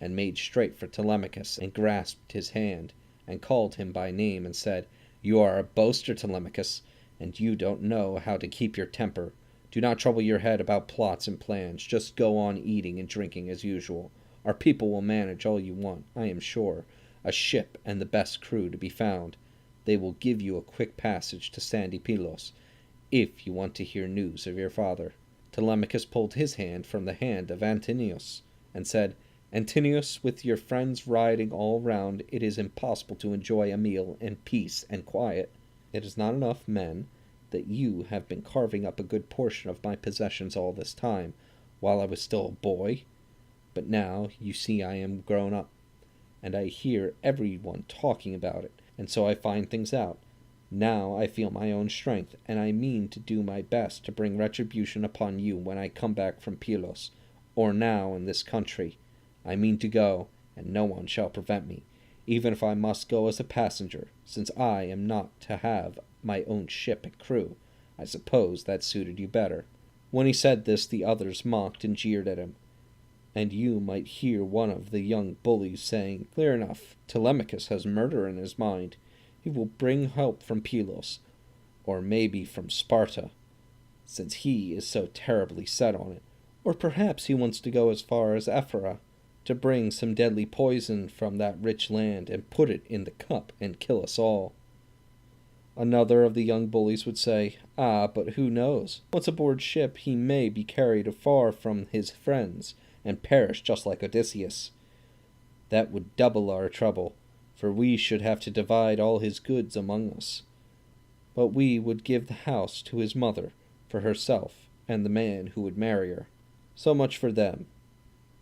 and made straight for Telemachus, and grasped his hand, and called him by name, and said, "You are a boaster, Telemachus, and you don't know how to keep your temper. Do not trouble your head about plots and plans. Just go on eating and drinking as usual. Our people will manage all you want, I am sure. A ship and the best crew to be found. They will give you a quick passage to sandy Pylos, if you want to hear news of your father." Telemachus pulled his hand from the hand of Antinous, and said, "Antinous, with your friends riding all round, it is impossible to enjoy a meal in peace and quiet. It is not enough, men, that you have been carving up a good portion of my possessions all this time, while I was still a boy. But now you see I am grown up, and I hear every one talking about it, and so I find things out. Now I feel my own strength, and I mean to do my best to bring retribution upon you when I come back from Pylos, or now in this country. I mean to go, and no one shall prevent me, even if I must go as a passenger, since I am not to have my own ship and crew. I suppose that suited you better." When he said this, the others mocked and jeered at him, and you might hear one of the young bullies saying, "Clear enough, Telemachus has murder in his mind. He will bring help from Pylos, or maybe from Sparta, since he is so terribly set on it. Or perhaps he wants to go as far as Ephyra, to bring some deadly poison from that rich land and put it in the cup and kill us all." Another of the young bullies would say, "Ah, but who knows? Once aboard ship he may be carried far from his friends, and perish just like Odysseus. That would double our trouble, for we should have to divide all his goods among us. But we would give the house to his mother, for herself, and the man who would marry her. So much for them."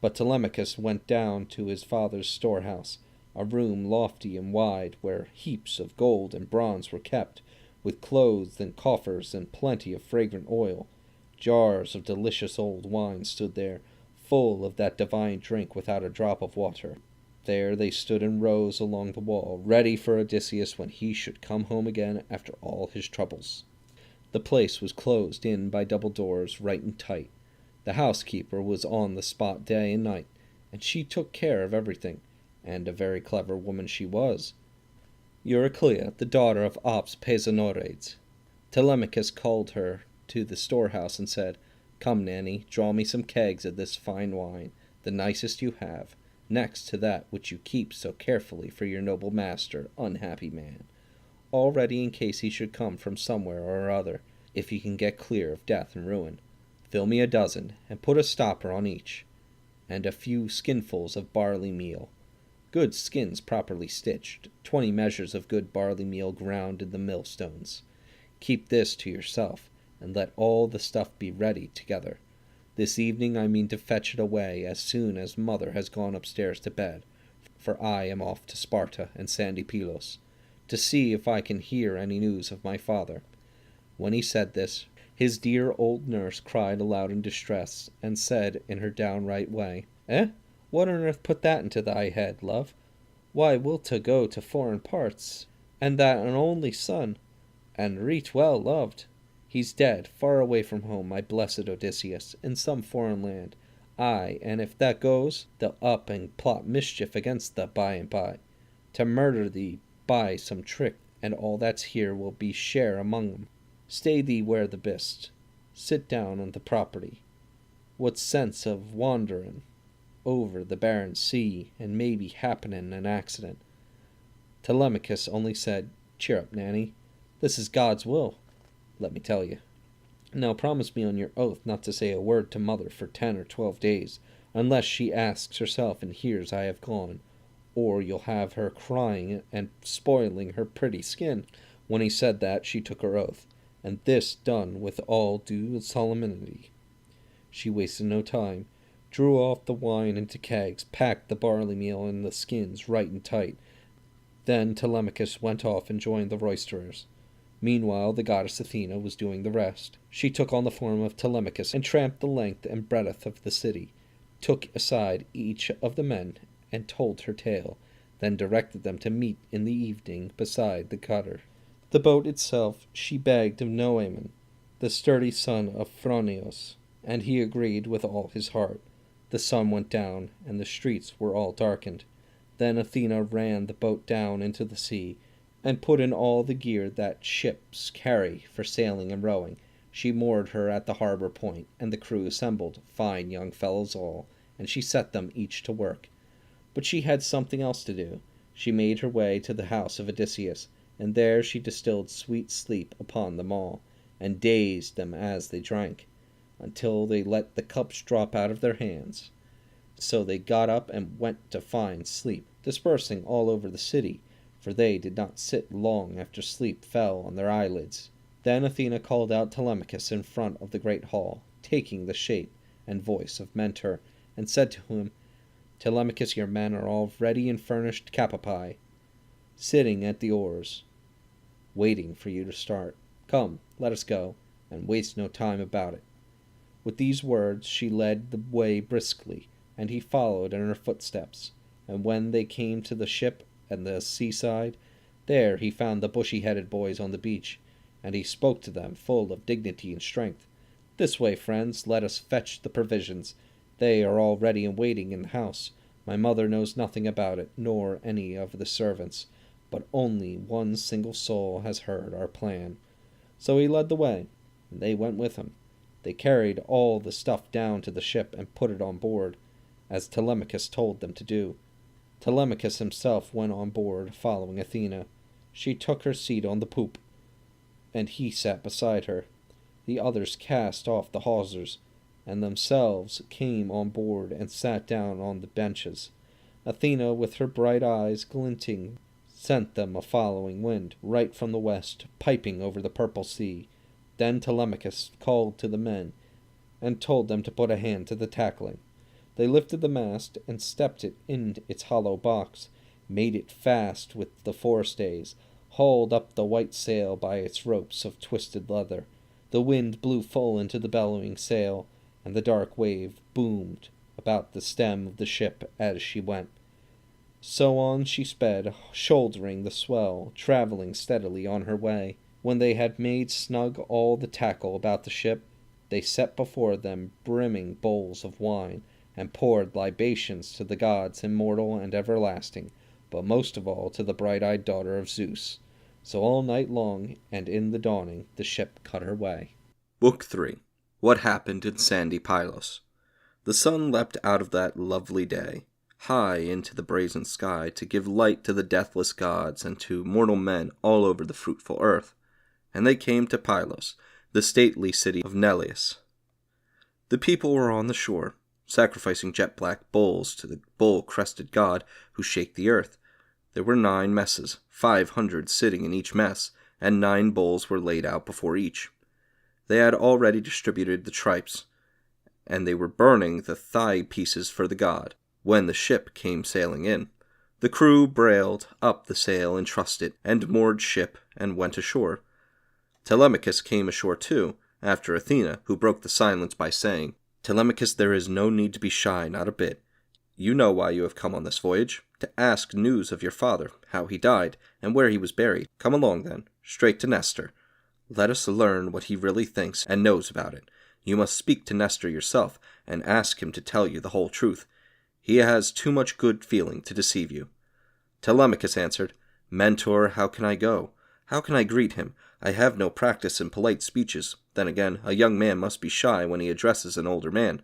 But Telemachus went down to his father's storehouse, a room lofty and wide, where heaps of gold and bronze were kept, with clothes and coffers and plenty of fragrant oil. Jars of delicious old wine stood there, full of that divine drink without a drop of water. There they stood in rows along the wall, ready for Odysseus when he should come home again after all his troubles. The place was closed in by double doors, right and tight. The housekeeper was on the spot day and night, and she took care of everything, and a very clever woman she was. Euryclea, the daughter of Ops Peisanores. Telemachus called her to the storehouse and said, "Come, Nanny, draw me some kegs of this fine wine, the nicest you have, next to that which you keep so carefully for your noble master, unhappy man, all ready in case he should come from somewhere or other, if he can get clear of death and ruin. Fill me a dozen, and put a stopper on each, and a few skinfuls of barley meal, good skins properly stitched, 20 measures of good barley meal ground in the millstones. Keep this to yourself, and let all the stuff be ready together. This evening I mean to fetch it away as soon as mother has gone upstairs to bed, for I am off to Sparta and sandy Pylos, to see if I can hear any news of my father." When he said this, his dear old nurse cried aloud in distress, and said in her downright way, What on earth put that into thy head, love? Why wilt to go to foreign parts, and that an only son, and reet well loved? He's dead, far away from home, my blessed Odysseus, in some foreign land. Ay, and if that goes, they'll up and plot mischief against thee by and by, to murder thee by some trick, and all that's here will be share among 'em. Stay thee where thou bist. Sit down on the property. What sense of wanderin' over the barren sea, and maybe happenin' an accident? Telemachus only said, "Cheer up, Nanny. This is God's will, let me tell you. Now promise me on your oath not to say a word to mother for 10 or 12 days, unless she asks herself and hears I have gone, or you'll have her crying and spoiling her pretty skin." When he said that, she took her oath, and this done with all due solemnity. She wasted no time, drew off the wine into kegs, packed the barley meal and the skins right and tight. Then Telemachus went off and joined the roisterers. Meanwhile, the goddess Athena was doing the rest. She took on the form of Telemachus and tramped the length and breadth of the city, took aside each of the men, and told her tale, then directed them to meet in the evening beside the cutter. The boat itself she begged of Noemon, the sturdy son of Phronios, and he agreed with all his heart. The sun went down, and the streets were all darkened. Then Athena ran the boat down into the sea, and put in all the gear that ships carry for sailing and rowing. She moored her at the harbor point, and the crew assembled, fine young fellows all, and she set them each to work. But she had something else to do. She made her way to the house of Odysseus, and there she distilled sweet sleep upon them all, and dazed them as they drank, until they let the cups drop out of their hands. So they got up and went to find sleep, dispersing all over the city, for they did not sit long after sleep fell on their eyelids. Then Athena called out Telemachus in front of the great hall, taking the shape and voice of Mentor, and said to him, "Telemachus, your men are all ready and furnished capapi, sitting at the oars, waiting for you to start. Come, let us go, and waste no time about it." With these words she led the way briskly, and he followed in her footsteps. And when they came to the ship and the seaside, there he found the bushy-headed boys on the beach, and he spoke to them full of dignity and strength. "This way, friends, let us fetch the provisions. They are all ready and waiting in the house. My mother knows nothing about it, nor any of the servants, but only one single soul has heard our plan." So he led the way, and they went with him. They carried all the stuff down to the ship and put it on board, as Telemachus told them to do. Telemachus himself went on board, following Athena. She took her seat on the poop, and he sat beside her. The others cast off the hawsers, and themselves came on board and sat down on the benches. Athena, with her bright eyes glinting, sent them a following wind, right from the west, piping over the purple sea. Then Telemachus called to the men, and told them to put a hand to the tackling. They lifted the mast, and stepped it in its hollow box, made it fast with the forestays, hauled up the white sail by its ropes of twisted leather. The wind blew full into the bellowing sail, and the dark wave boomed about the stem of the ship as she went. So on she sped, shouldering the swell, travelling steadily on her way. When they had made snug all the tackle about the ship, they set before them brimming bowls of wine, and poured libations to the gods immortal and everlasting, but most of all to the bright-eyed daughter of Zeus. So all night long, and in the dawning, the ship cut her way. Book 3. What Happened in Sandy Pylos. The sun leapt out of that lovely day, high into the brazen sky, to give light to the deathless gods and to mortal men all over the fruitful earth. And they came to Pylos, the stately city of Neleus. The people were on the shore, sacrificing jet-black bulls to the bull-crested god who shake the earth. There were 9 messes, 500 sitting in each mess, and 9 bulls were laid out before each. They had already distributed the tripes, and they were burning the thigh pieces for the god, when the ship came sailing in. The crew brailed up the sail and trussed it, and moored ship, and went ashore. Telemachus came ashore too, after Athena, who broke the silence by saying, "Telemachus, there is no need to be shy, not a bit. You know why you have come on this voyage, to ask news of your father, how he died, and where he was buried. Come along, then, straight to Nestor. Let us learn what he really thinks and knows about it. You must speak to Nestor yourself, and ask him to tell you the whole truth. He has too much good feeling to deceive you." Telemachus answered, "Mentor, how can I go? How can I greet him? I have no practice in polite speeches. Then again, a young man must be shy when he addresses an older man."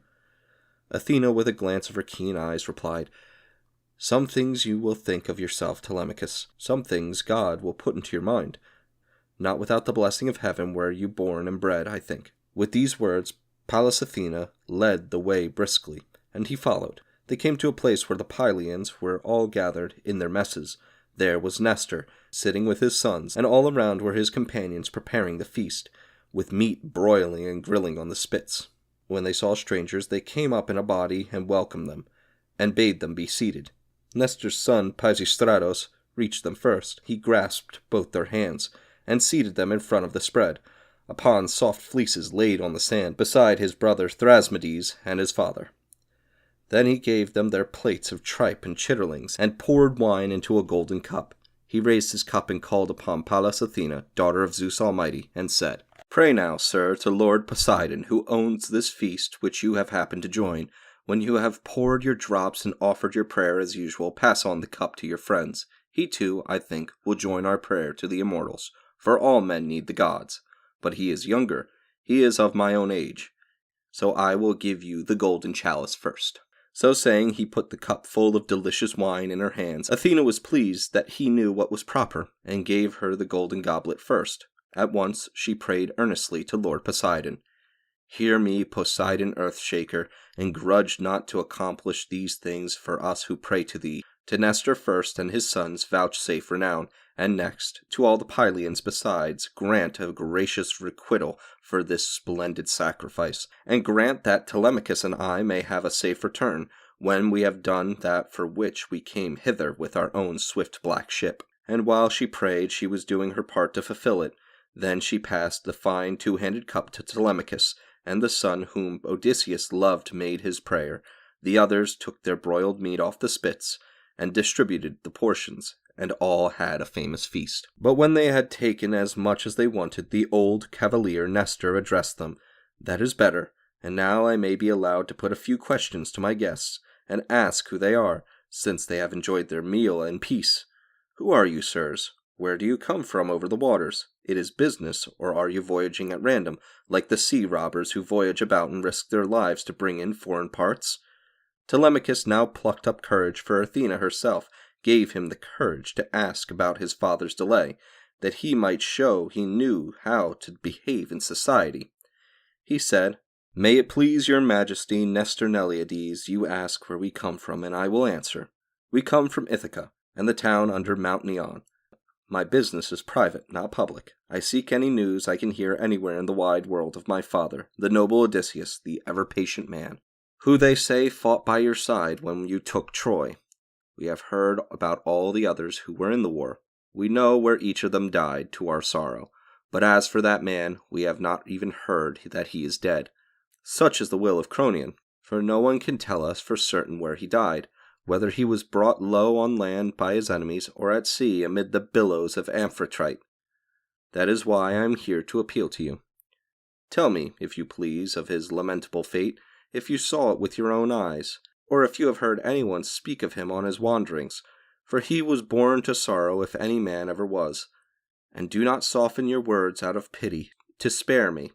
Athena, with a glance of her keen eyes, replied, "Some things you will think of yourself, Telemachus. Some things God will put into your mind. Not without the blessing of heaven were you born and bred, I think." With these words, Pallas Athena led the way briskly, and he followed. They came to a place where the Pylians were all gathered in their messes. There was Nestor, sitting with his sons, and all around were his companions preparing the feast, with meat broiling and grilling on the spits. When they saw strangers, they came up in a body and welcomed them, and bade them be seated. Nestor's son Pisistratos reached them first. He grasped both their hands, and seated them in front of the spread, upon soft fleeces laid on the sand, beside his brother Thrasmedes and his father. Then he gave them their plates of tripe and chitterlings, and poured wine into a golden cup. He raised his cup and called upon Pallas Athena, daughter of Zeus Almighty, and said, "Pray now, sir, to Lord Poseidon, who owns this feast which you have happened to join, when you have poured your drops and offered your prayer as usual, pass on the cup to your friends. He too, I think, will join our prayer to the immortals, for all men need the gods. But he is younger, he is of my own age, so I will give you the golden chalice first." So saying, he put the cup full of delicious wine in her hands. Athena was pleased that he knew what was proper, and gave her the golden goblet first. At once she prayed earnestly to Lord Poseidon, "Hear me, Poseidon Earthshaker, and grudge not to accomplish these things for us who pray to thee. To Nestor first and his sons vouchsafe renown, and next, to all the Pylians besides, grant a gracious requital for this splendid sacrifice, and grant that Telemachus and I may have a safe return, when we have done that for which we came hither with our own swift black ship." And while she prayed, she was doing her part to fulfill it. Then she passed the fine two-handed cup to Telemachus, and the son whom Odysseus loved made his prayer. The others took their broiled meat off the spits, and distributed the portions, and all had a famous feast. But when they had taken as much as they wanted, the old cavalier Nestor addressed them. "That is better, and now I may be allowed to put a few questions to my guests, and ask who they are, since they have enjoyed their meal in peace. Who are you, sirs? Where do you come from over the waters? It is business, or are you voyaging at random, like the sea robbers who voyage about and risk their lives to bring in foreign parts?" Telemachus now plucked up courage, for Athena herself gave him the courage to ask about his father's delay, that he might show he knew how to behave in society. He said, "May it please your majesty, Nestor Neliades, you ask where we come from, and I will answer. We come from Ithaca, and the town under Mount Neon. My business is private, not public. I seek any news I can hear anywhere in the wide world of my father, the noble Odysseus, the ever-patient man, who they say fought by your side when you took Troy. We have heard about all the others who were in the war. We know where each of them died, to our sorrow. But as for that man, we have not even heard that he is dead. Such is the will of Cronion, for no one can tell us for certain where he died, whether he was brought low on land by his enemies, or at sea amid the billows of Amphitrite. That is why I am here to appeal to you. Tell me, if you please, of his lamentable fate, if you saw it with your own eyes, or if you have heard anyone speak of him on his wanderings, for he was born to sorrow if any man ever was. And do not soften your words out of pity, to spare me,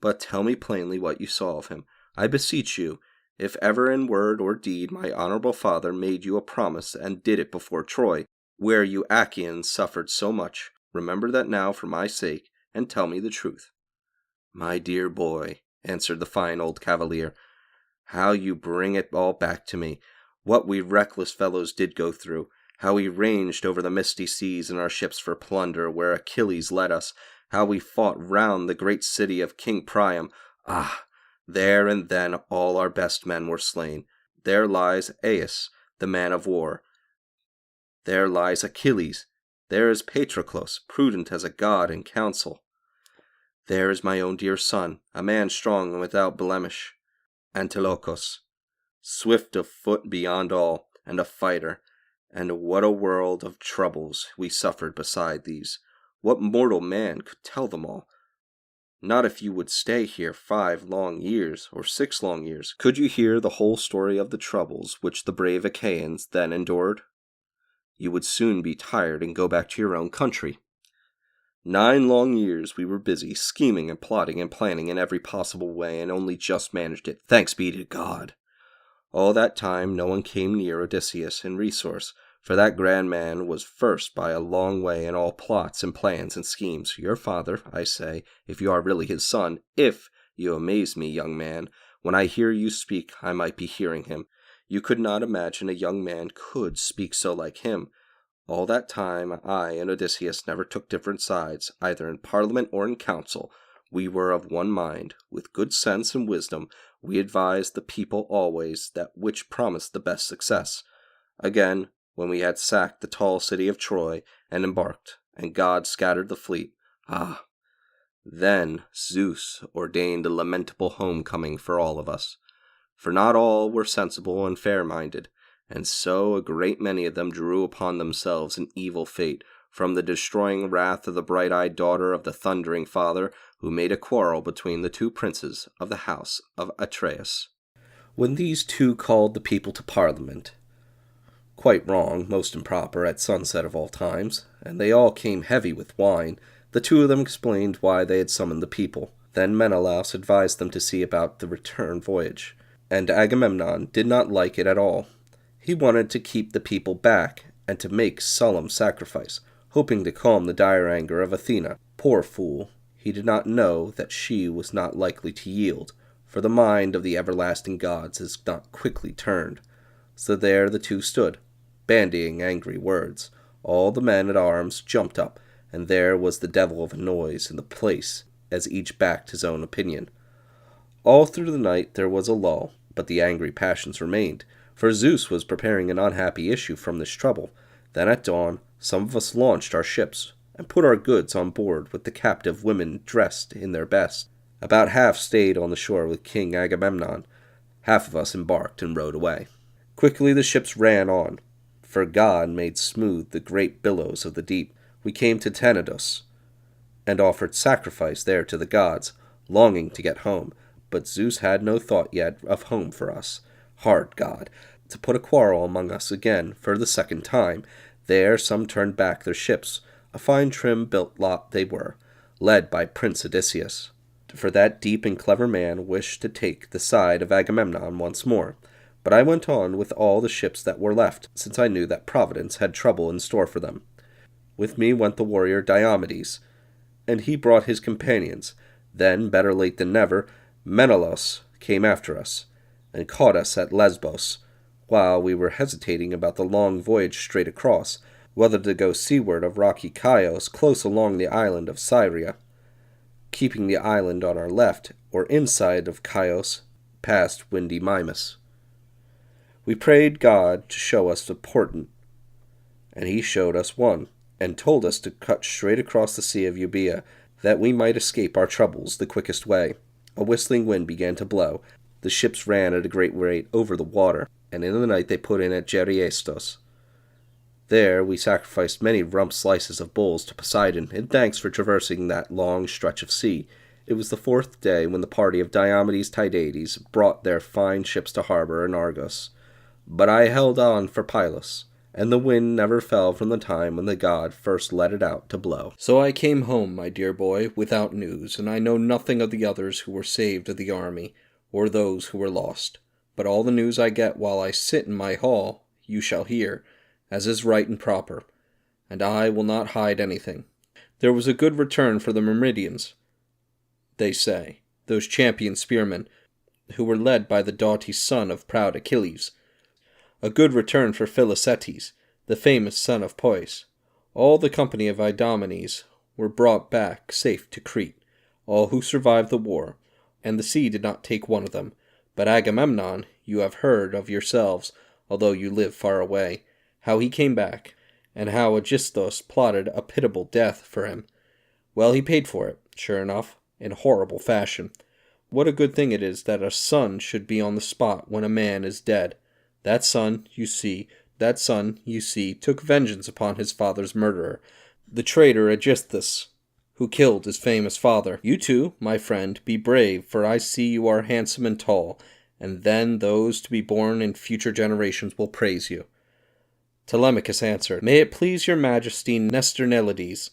but tell me plainly what you saw of him. I beseech you, if ever in word or deed my honorable father made you a promise and did it before Troy, where you Achaeans suffered so much, remember that now for my sake, and tell me the truth." "My dear boy," answered the fine old cavalier, "how you bring it all back to me, what we reckless fellows did go through, how we ranged over the misty seas in our ships for plunder where Achilles led us, how we fought round the great city of King Priam. Ah! There and then all our best men were slain. There lies Aias, the man of war. There lies Achilles. There is Patroclus, prudent as a god in council. There is my own dear son, a man strong and without blemish, Antilochus, swift of foot beyond all, and a fighter. And what a world of troubles we suffered beside these. What mortal man could tell them all? Not if you would stay here 5 long years, or 6 long years. Could you hear the whole story of the troubles which the brave Achaeans then endured? You would soon be tired and go back to your own country. 9 long years we were busy, scheming and plotting and planning in every possible way, and only just managed it, thanks be to God. All that time no one came near Odysseus in resource, for that grand man was first by a long way in all plots and plans and schemes. Your father, I say, if you are really his son, if you amaze me, young man. When I hear you speak, I might be hearing him. You could not imagine a young man could speak so like him. All that time, I and Odysseus never took different sides, either in parliament or in council. We were of one mind. With good sense and wisdom, we advised the people always that which promised the best success. Again, when we had sacked the tall city of Troy and embarked, and God scattered the fleet, then Zeus ordained a lamentable homecoming for all of us. For not all were sensible and fair-minded, and so a great many of them drew upon themselves an evil fate from the destroying wrath of the bright-eyed daughter of the thundering father, who made a quarrel between the 2 princes of the house of Atreus. When these 2 called the people to parliament, quite wrong, most improper, at sunset of all times, and they all came heavy with wine, the 2 of them explained why they had summoned the people. Then Menelaus advised them to see about the return voyage, and Agamemnon did not like it at all. He wanted to keep the people back and to make solemn sacrifice, hoping to calm the dire anger of Athena. Poor fool, he did not know that she was not likely to yield, for the mind of the everlasting gods is not quickly turned. So there the 2 stood, bandying angry words. All the men at arms jumped up, and there was the devil of a noise in the place, as each backed his own opinion. All through the night there was a lull, but the angry passions remained, for Zeus was preparing an unhappy issue from this trouble. Then at dawn, some of us launched our ships, and put our goods on board with the captive women dressed in their best. About half stayed on the shore with King Agamemnon. Half of us embarked and rowed away. Quickly the ships ran on, for God made smooth the great billows of the deep. We came to Tenedos, and offered sacrifice there to the gods, longing to get home. But Zeus had no thought yet of home for us. Hard God, to put a quarrel among us again for the 2nd time. There some turned back their ships. A fine trim-built lot they were, led by Prince Odysseus. For that deep and clever man wished to take the side of Agamemnon once more. But I went on with all the ships that were left, since I knew that Providence had trouble in store for them. With me went the warrior Diomedes, and he brought his companions. Then, better late than never, Menelaus came after us, and caught us at Lesbos, while we were hesitating about the long voyage straight across, whether to go seaward of rocky Chios close along the island of Syria, keeping the island on our left, or inside of Chios past windy Mimas. We prayed God to show us a portent, and he showed us one, and told us to cut straight across the Sea of Euboea, that we might escape our troubles the quickest way. A whistling wind began to blow. The ships ran at a great rate over the water, and in the night they put in at Geriastos. There we sacrificed many rump slices of bulls to Poseidon, in thanks for traversing that long stretch of sea. It was the 4th day when the party of Diomedes Tydides brought their fine ships to harbor in Argos. But I held on for Pylos, and the wind never fell from the time when the god first let it out to blow. So I came home, my dear boy, without news, and I know nothing of the others who were saved of the army, or those who were lost. But all the news I get while I sit in my hall, you shall hear, as is right and proper, and I will not hide anything. There was a good return for the Myrmidons, they say, those champion spearmen, who were led by the doughty son of proud Achilles. A good return for Philoctetes, the famous son of Pois. All the company of Idomenes were brought back safe to Crete, all who survived the war, and the sea did not take one of them. But Agamemnon you have heard of yourselves, although you live far away, how he came back, and how Aegisthus plotted a pitiable death for him. Well, he paid for it, sure enough, in horrible fashion. What a good thing it is that a son should be on the spot when a man is dead. That son, you see, took vengeance upon his father's murderer, the traitor Aegisthus, who killed his famous father. You too, my friend, be brave, for I see you are handsome and tall, and then those to be born in future generations will praise you." Telemachus answered, "May it please your majesty, Nestor Nelides,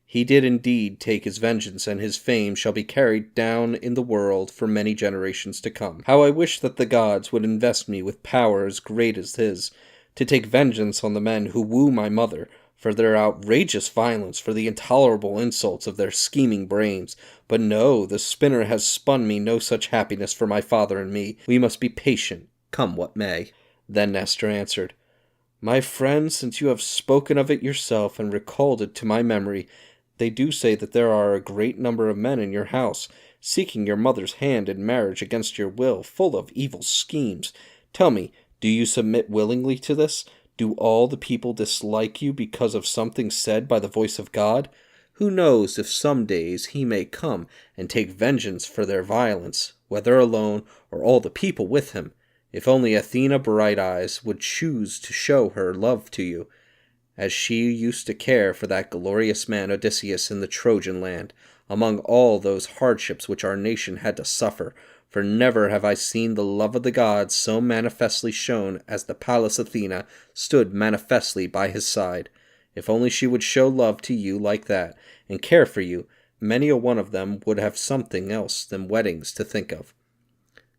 he did indeed take his vengeance, and his fame shall be carried down in the world for many generations to come. How I wish that the gods would invest me with power as great as his, to take vengeance on the men who woo my mother, for their outrageous violence, for the intolerable insults of their scheming brains. But no, the spinner has spun me no such happiness for my father and me. We must be patient, come what may." Then Nestor answered, "My friend, since you have spoken of it yourself and recalled it to my memory, they do say that there are a great number of men in your house, seeking your mother's hand in marriage against your will, full of evil schemes. Tell me, do you submit willingly to this? Do all the people dislike you because of something said by the voice of God? Who knows if some days he may come and take vengeance for their violence, whether alone or all the people with him? If only Athena Bright Eyes would choose to show her love to you, as she used to care for that glorious man Odysseus in the Trojan land, among all those hardships which our nation had to suffer, for never have I seen the love of the gods so manifestly shown as the Pallas Athena stood manifestly by his side. If only she would show love to you like that, and care for you, many a one of them would have something else than weddings to think of."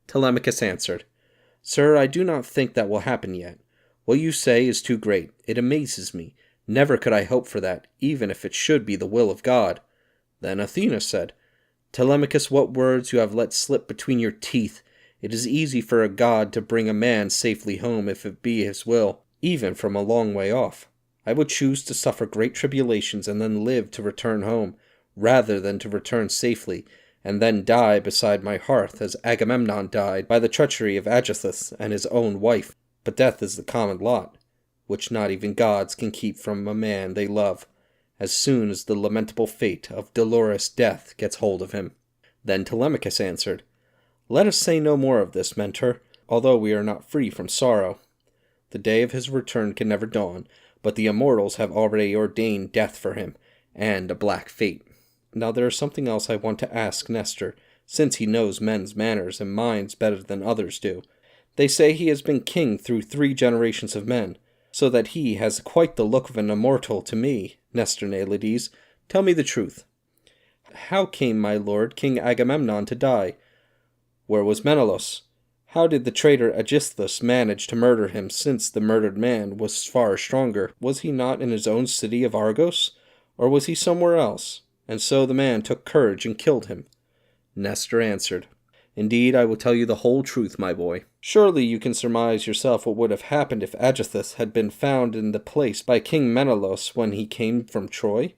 Telemachus answered, "Sir, I do not think that will happen yet. What you say is too great. It amazes me. Never could I hope for that, even if it should be the will of God." Then Athena said, "Telemachus, what words you have let slip between your teeth! It is easy for a god to bring a man safely home if it be his will, even from a long way off. I would choose to suffer great tribulations and then live to return home, rather than to return safely, and then die beside my hearth as Agamemnon died by the treachery of Aegisthus and his own wife. But death is the common lot, which not even gods can keep from a man they love, as soon as the lamentable fate of dolorous death gets hold of him." Then Telemachus answered, "Let us say no more of this, Mentor, although we are not free from sorrow. The day of his return can never dawn, but the immortals have already ordained death for him, and a black fate. Now there is something else I want to ask Nestor, since he knows men's manners and minds better than others do. They say he has been king through 3 generations of men, so that he has quite the look of an immortal to me. Nestor Nelides, tell me the truth. How came my lord King Agamemnon to die? Where was Menelaus? How did the traitor Aegisthus manage to murder him, since the murdered man was far stronger? Was he not in his own city of Argos, or was he somewhere else? And so the man took courage and killed him." Nestor answered, "Indeed, I will tell you the whole truth, my boy. Surely you can surmise yourself what would have happened if Aegisthus had been found in the place by King Menelaus when he came from Troy?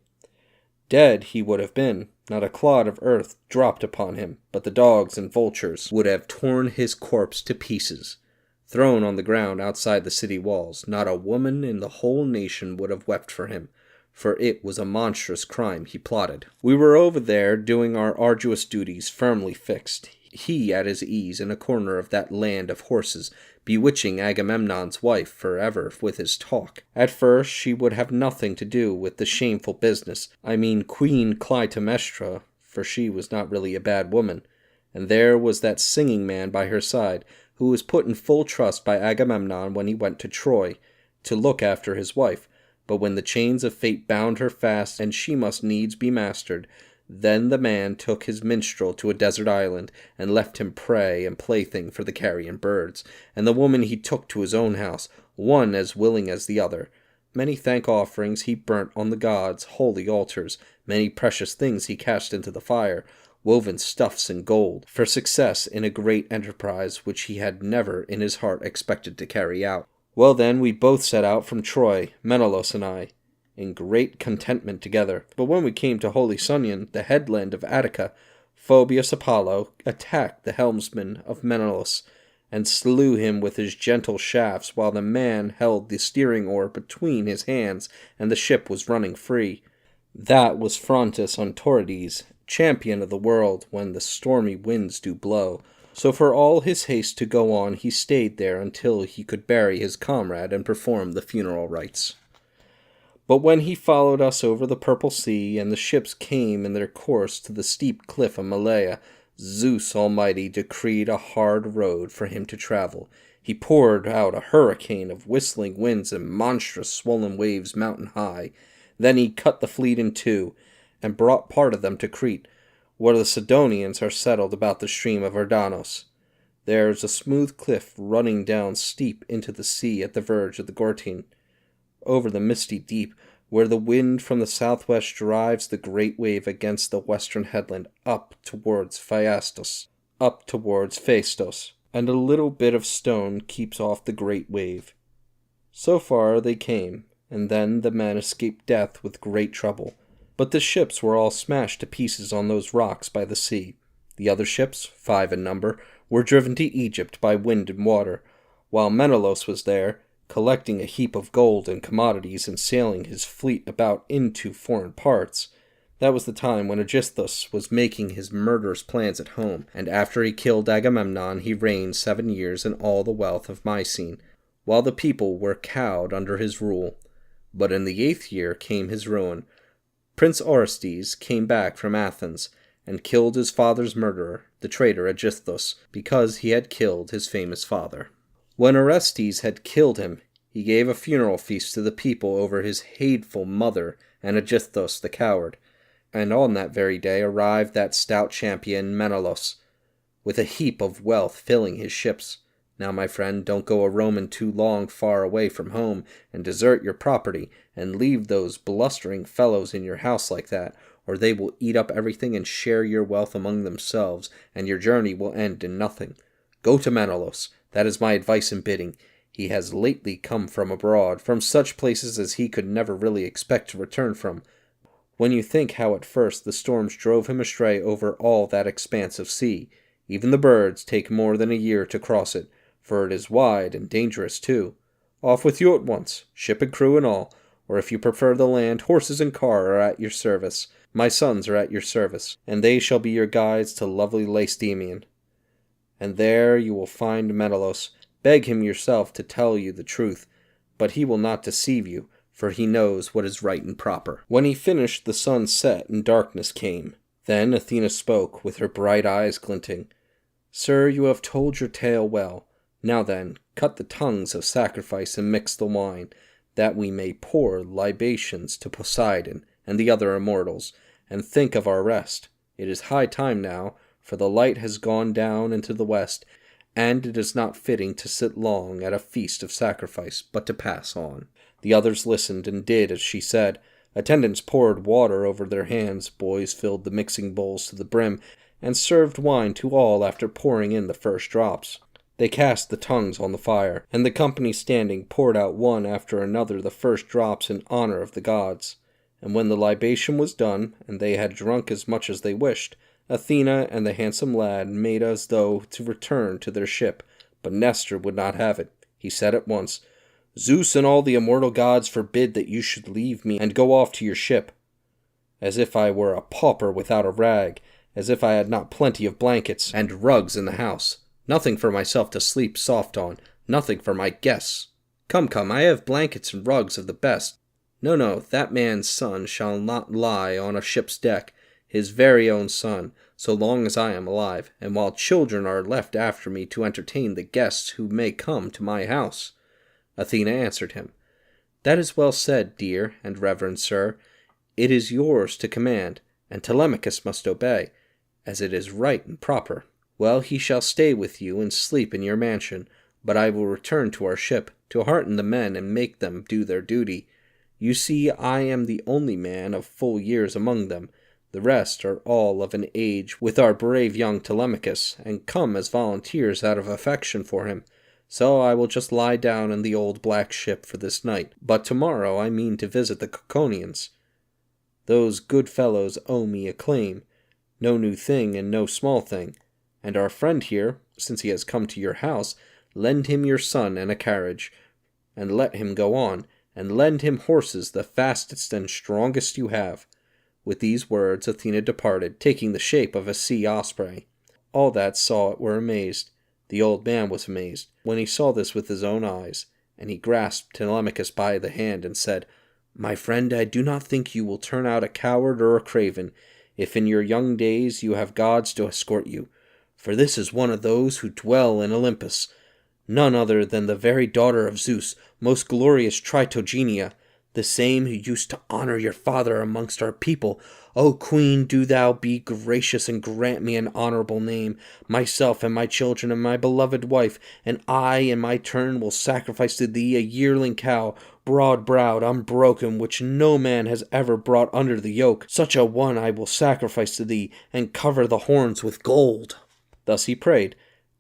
Dead he would have been, not a clod of earth dropped upon him, but the dogs and vultures would have torn his corpse to pieces. Thrown on the ground outside the city walls, not a woman in the whole nation would have wept for him, for it was a monstrous crime he plotted. We were over there doing our arduous duties, firmly fixed, he at his ease in a corner of that land of horses, bewitching Agamemnon's wife forever with his talk. At first she would have nothing to do with the shameful business, I mean Queen Clytemnestra, for she was not really a bad woman, and there was that singing man by her side, who was put in full trust by Agamemnon when he went to Troy, to look after his wife. But when the chains of fate bound her fast, and she must needs be mastered, then the man took his minstrel to a desert island, and left him prey and plaything for the carrion birds, and the woman he took to his own house, one as willing as the other. Many thank offerings he burnt on the gods' holy altars, many precious things he cast into the fire, woven stuffs and gold, for success in a great enterprise which he had never in his heart expected to carry out. Well then, we both set out from Troy, Menelaus and I, in great contentment together. But when we came to holy Sunion, the headland of Attica, Phoebus Apollo attacked the helmsman of Menelaus, and slew him with his gentle shafts, while the man held the steering oar between his hands, and the ship was running free. That was Phrontis Ontorides, champion of the world when the stormy winds do blow. So for all his haste to go on, he stayed there until he could bury his comrade and perform the funeral rites. But when he followed us over the purple sea, and the ships came in their course to the steep cliff of Malaya, Zeus Almighty decreed a hard road for him to travel. He poured out a hurricane of whistling winds and monstrous swollen waves mountain high. Then he cut the fleet in two, and brought part of them to Crete, where the Sidonians are settled about the stream of Ardanos. There is a smooth cliff running down steep into the sea at the verge of the Gortine, over the misty deep, where the wind from the southwest drives the great wave against the western headland up towards Phaistos, and a little bit of stone keeps off the great wave. So far they came, and then the men escaped death with great trouble. But the ships were all smashed to pieces on those rocks by the sea. The other ships, 5 in number, were driven to Egypt by wind and water, while Menelaus was there, collecting a heap of gold and commodities and sailing his fleet about into foreign parts. That was the time when Aegisthus was making his murderous plans at home, and after he killed Agamemnon he reigned 7 years in all the wealth of Mycene, while the people were cowed under his rule. But in the 8th year came his ruin. Prince Orestes came back from Athens, and killed his father's murderer, the traitor Aegisthus, because he had killed his famous father. When Orestes had killed him, he gave a funeral feast to the people over his hateful mother and Aegisthus the coward, and on that very day arrived that stout champion Menelaus, with a heap of wealth filling his ships. Now, my friend, don't go a roaming too long far away from home, and desert your property, and leave those blustering fellows in your house like that, or they will eat up everything and share your wealth among themselves, and your journey will end in nothing. Go to Menelaus. That is my advice and bidding. He has lately come from abroad, from such places as he could never really expect to return from. When you think how at first the storms drove him astray over all that expanse of sea, even the birds take more than a year to cross it, for it is wide and dangerous too. Off with you at once, ship and crew and all, or if you prefer the land, horses and car are at your service. My sons are at your service, and they shall be your guides to lovely Lacedaemon. And there you will find Menelaus. Beg him yourself to tell you the truth, but he will not deceive you, for he knows what is right and proper." When he finished, the sun set and darkness came. Then Athena spoke, with her bright eyes glinting. "Sir, you have told your tale well. Now then, cut the tongues of sacrifice and mix the wine, that we may pour libations to Poseidon and the other immortals, and think of our rest. It is high time now, for the light has gone down into the west, and it is not fitting to sit long at a feast of sacrifice, but to pass on." The others listened and did as she said. Attendants poured water over their hands, boys filled the mixing bowls to the brim, and served wine to all after pouring in the first drops. They cast the tongues on the fire, and the company standing poured out one after another the first drops in honor of the gods. And when the libation was done, and they had drunk as much as they wished, Athena and the handsome lad made as though to return to their ship, but Nestor would not have it. He said at once, "Zeus and all the immortal gods forbid that you should leave me and go off to your ship. As if I were a pauper without a rag, as if I had not plenty of blankets and rugs in the house, nothing for myself to sleep soft on, nothing for my guests. Come, I have blankets and rugs of the best. No, that man's son shall not lie on a ship's deck, his very own son, so long as I am alive, and while children are left after me to entertain the guests who may come to my house." Athena answered him, "That is well said, dear and reverend sir. It is yours to command, and Telemachus must obey, as it is right and proper. Well, he shall stay with you and sleep in your mansion, but I will return to our ship, to hearten the men and make them do their duty. You see, I am the only man of full years among them. The rest are all of an age with our brave young Telemachus, and come as volunteers out of affection for him. So I will just lie down in the old black ship for this night, but tomorrow I mean to visit the Cauconians. Those good fellows owe me a claim, no new thing and no small thing, and our friend here, since he has come to your house, lend him your son and a carriage, and let him go on, and lend him horses the fastest and strongest you have." With these words Athena departed, taking the shape of a sea osprey. All that saw it were amazed. The old man was amazed when he saw this with his own eyes, and he grasped Telemachus by the hand and said, My friend, I do not think you will turn out a coward or a craven, if in your young days you have gods to escort you, for this is one of those who dwell in Olympus, none other than the very daughter of Zeus, most glorious Tritogenia, the same who used to honor your father amongst our people. O Queen, do thou be gracious and grant me an honorable name, myself and my children and my beloved wife, and I in my turn will sacrifice to thee a yearling cow, broad-browed, unbroken, which no man has ever brought under the yoke. Such a one I will sacrifice to thee, and cover the horns with gold." Thus he prayed,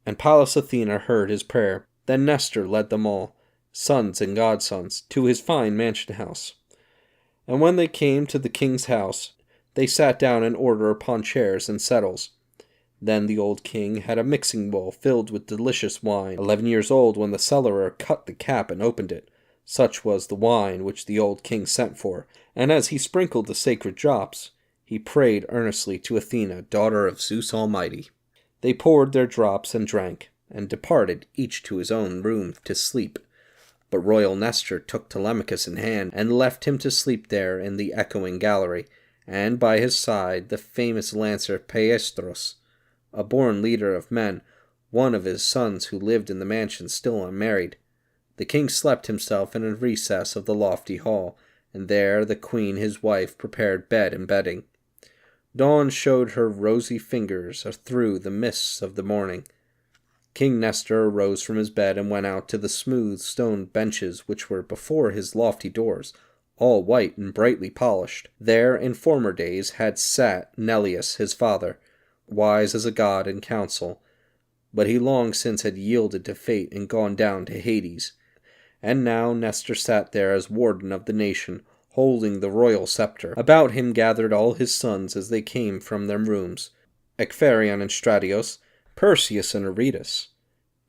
and Pallas Athena heard his prayer. Then Nestor led them all, sons and godsons, to his fine mansion house. And when they came to the king's house, they sat down in order upon chairs and settles. Then the old king had a mixing bowl filled with delicious wine, 11 years old, when the cellarer cut the cap and opened it. Such was the wine which the old king sent for, and as he sprinkled the sacred drops, he prayed earnestly to Athena, daughter of Zeus Almighty. They poured their drops and drank, and departed each to his own room to sleep. But royal Nestor took Telemachus in hand, and left him to sleep there in the echoing gallery, and by his side the famous lancer Paestros, a born leader of men, one of his sons who lived in the mansion still unmarried. The king slept himself in a recess of the lofty hall, and there the queen his wife prepared bed and bedding. Dawn showed her rosy fingers through the mists of the morning. King Nestor arose from his bed and went out to the smooth stone benches which were before his lofty doors, all white and brightly polished. There in former days had sat Neleus his father, wise as a god in council, but he long since had yielded to fate and gone down to Hades. And now Nestor sat there as warden of the nation, holding the royal scepter. About him gathered all his sons as they came from their rooms, Ecpherion and Stratios, Perseus and Aretus,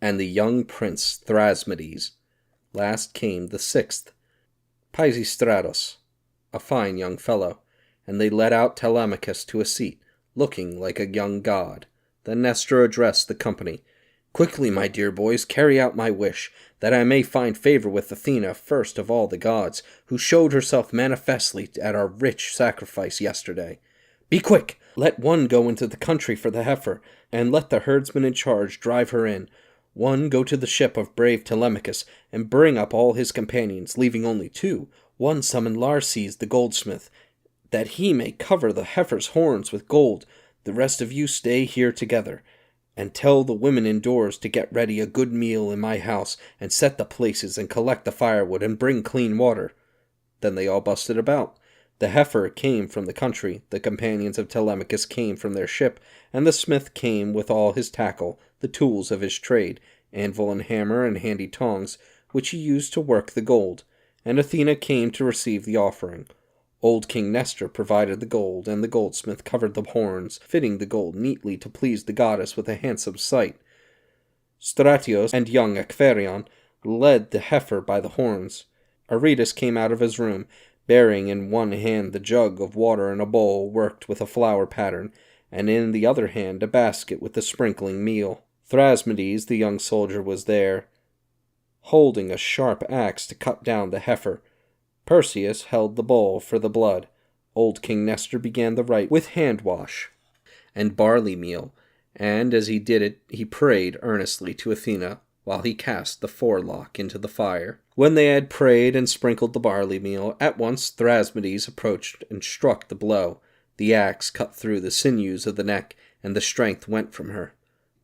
and the young prince Thrasmedes. Last came the sixth, Pisistratus, a fine young fellow, and they led out Telemachus to a seat, looking like a young god. Then Nestor addressed the company. "Quickly, my dear boys, carry out my wish, that I may find favor with Athena, first of all the gods, who showed herself manifestly at our rich sacrifice yesterday. Be quick! Let one go into the country for the heifer, and let the herdsman in charge drive her in. One go to the ship of brave Telemachus, and bring up all his companions, leaving only 2. One summon Larses the goldsmith, that he may cover the heifer's horns with gold. The rest of you stay here together. And tell the women indoors to get ready a good meal in my house, and set the places, and collect the firewood, and bring clean water." Then they all busted about. The heifer came from the country, the companions of Telemachus came from their ship, and the smith came with all his tackle, the tools of his trade, anvil and hammer and handy tongs, which he used to work the gold, and Athena came to receive the offering. Old King Nestor provided the gold, and the goldsmith covered the horns, fitting the gold neatly to please the goddess with a handsome sight. Stratios and young Ecpherion led the heifer by the horns. Aretus came out of his room, bearing in one hand the jug of water and a bowl worked with a flower pattern, and in the other hand a basket with the sprinkling meal. Thrasmedes, the young soldier, was there, holding a sharp axe to cut down the heifer. Perseus held the bowl for the blood. Old King Nestor began the rite with hand-wash and barley meal, and as he did it he prayed earnestly to Athena, while he cast the forelock into the fire. When they had prayed and sprinkled the barley meal, at once Thrasmedes approached and struck the blow. The axe cut through the sinews of the neck, and the strength went from her.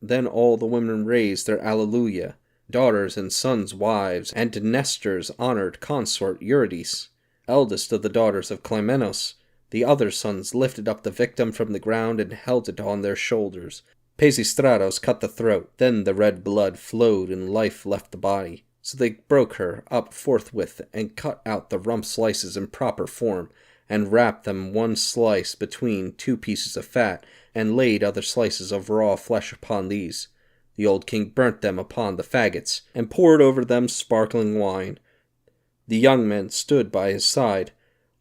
Then all the women raised their Alleluia, daughters and sons' wives, and to Nestor's honored consort Eurydice, eldest of the daughters of Clymenos. The other sons lifted up the victim from the ground and held it on their shoulders. Pisistratos cut the throat. Then the red blood flowed and life left the body. So they broke her up forthwith and cut out the rump slices in proper form, and wrapped them one slice between 2 pieces of fat, and laid other slices of raw flesh upon these. The old king burnt them upon the faggots, and poured over them sparkling wine. The young men stood by his side,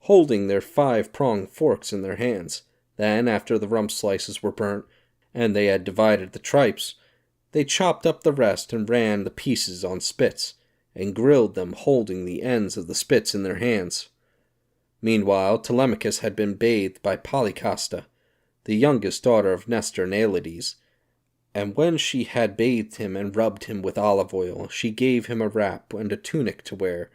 holding their 5-pronged forks in their hands. Then, after the rump slices were burnt, and they had divided the tripes, they chopped up the rest and ran the pieces on spits, and grilled them, holding the ends of the spits in their hands. Meanwhile, Telemachus had been bathed by Polycasta, the youngest daughter of Nestor and Aelides, and when she had bathed him and rubbed him with olive oil, she gave him a wrap and a tunic to wear.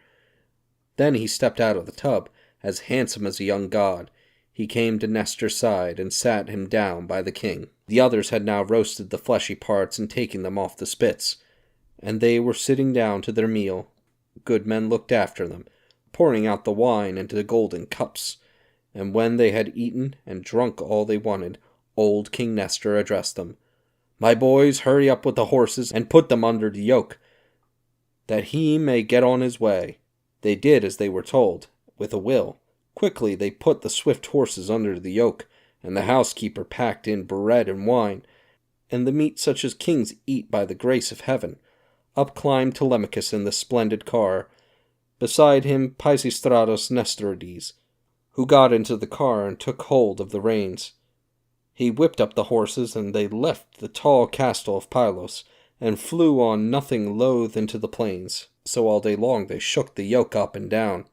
Then he stepped out of the tub, as handsome as a young god. He came to Nestor's side and sat him down by the king. The others had now roasted the fleshy parts and taken them off the spits, and they were sitting down to their meal. Good men looked after them, pouring out the wine into the golden cups. And when they had eaten and drunk all they wanted, old King Nestor addressed them. "My boys, hurry up with the horses and put them under the yoke, that he may get on his way." They did as they were told, with a will. Quickly they put the swift horses under the yoke, and the housekeeper packed in bread and wine, and the meat such as kings eat by the grace of heaven. Up climbed Telemachus in the splendid car, beside him Pisistratus Nestorides, who got into the car and took hold of the reins. He whipped up the horses, and they left the tall castle of Pylos, and flew on nothing loath into the plains. So all day long they shook the yoke up and down.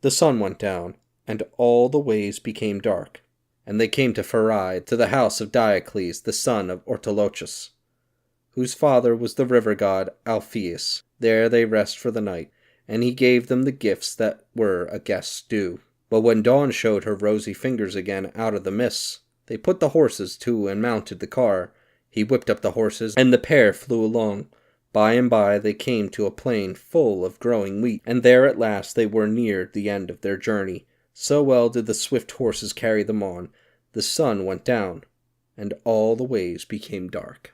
The sun went down, and all the ways became dark. And they came to Pherae, to the house of Diocles, the son of Ortolochus, whose father was the river god Alpheus. There they rest for the night, and he gave them the gifts that were a guest's due. But when dawn showed her rosy fingers again out of the mists, they put the horses to and mounted the car. He whipped up the horses, and the pair flew along. By and by they came to a plain full of growing wheat, and there at last they were near the end of their journey. So well did the swift horses carry them on. The sun went down, and all the ways became dark.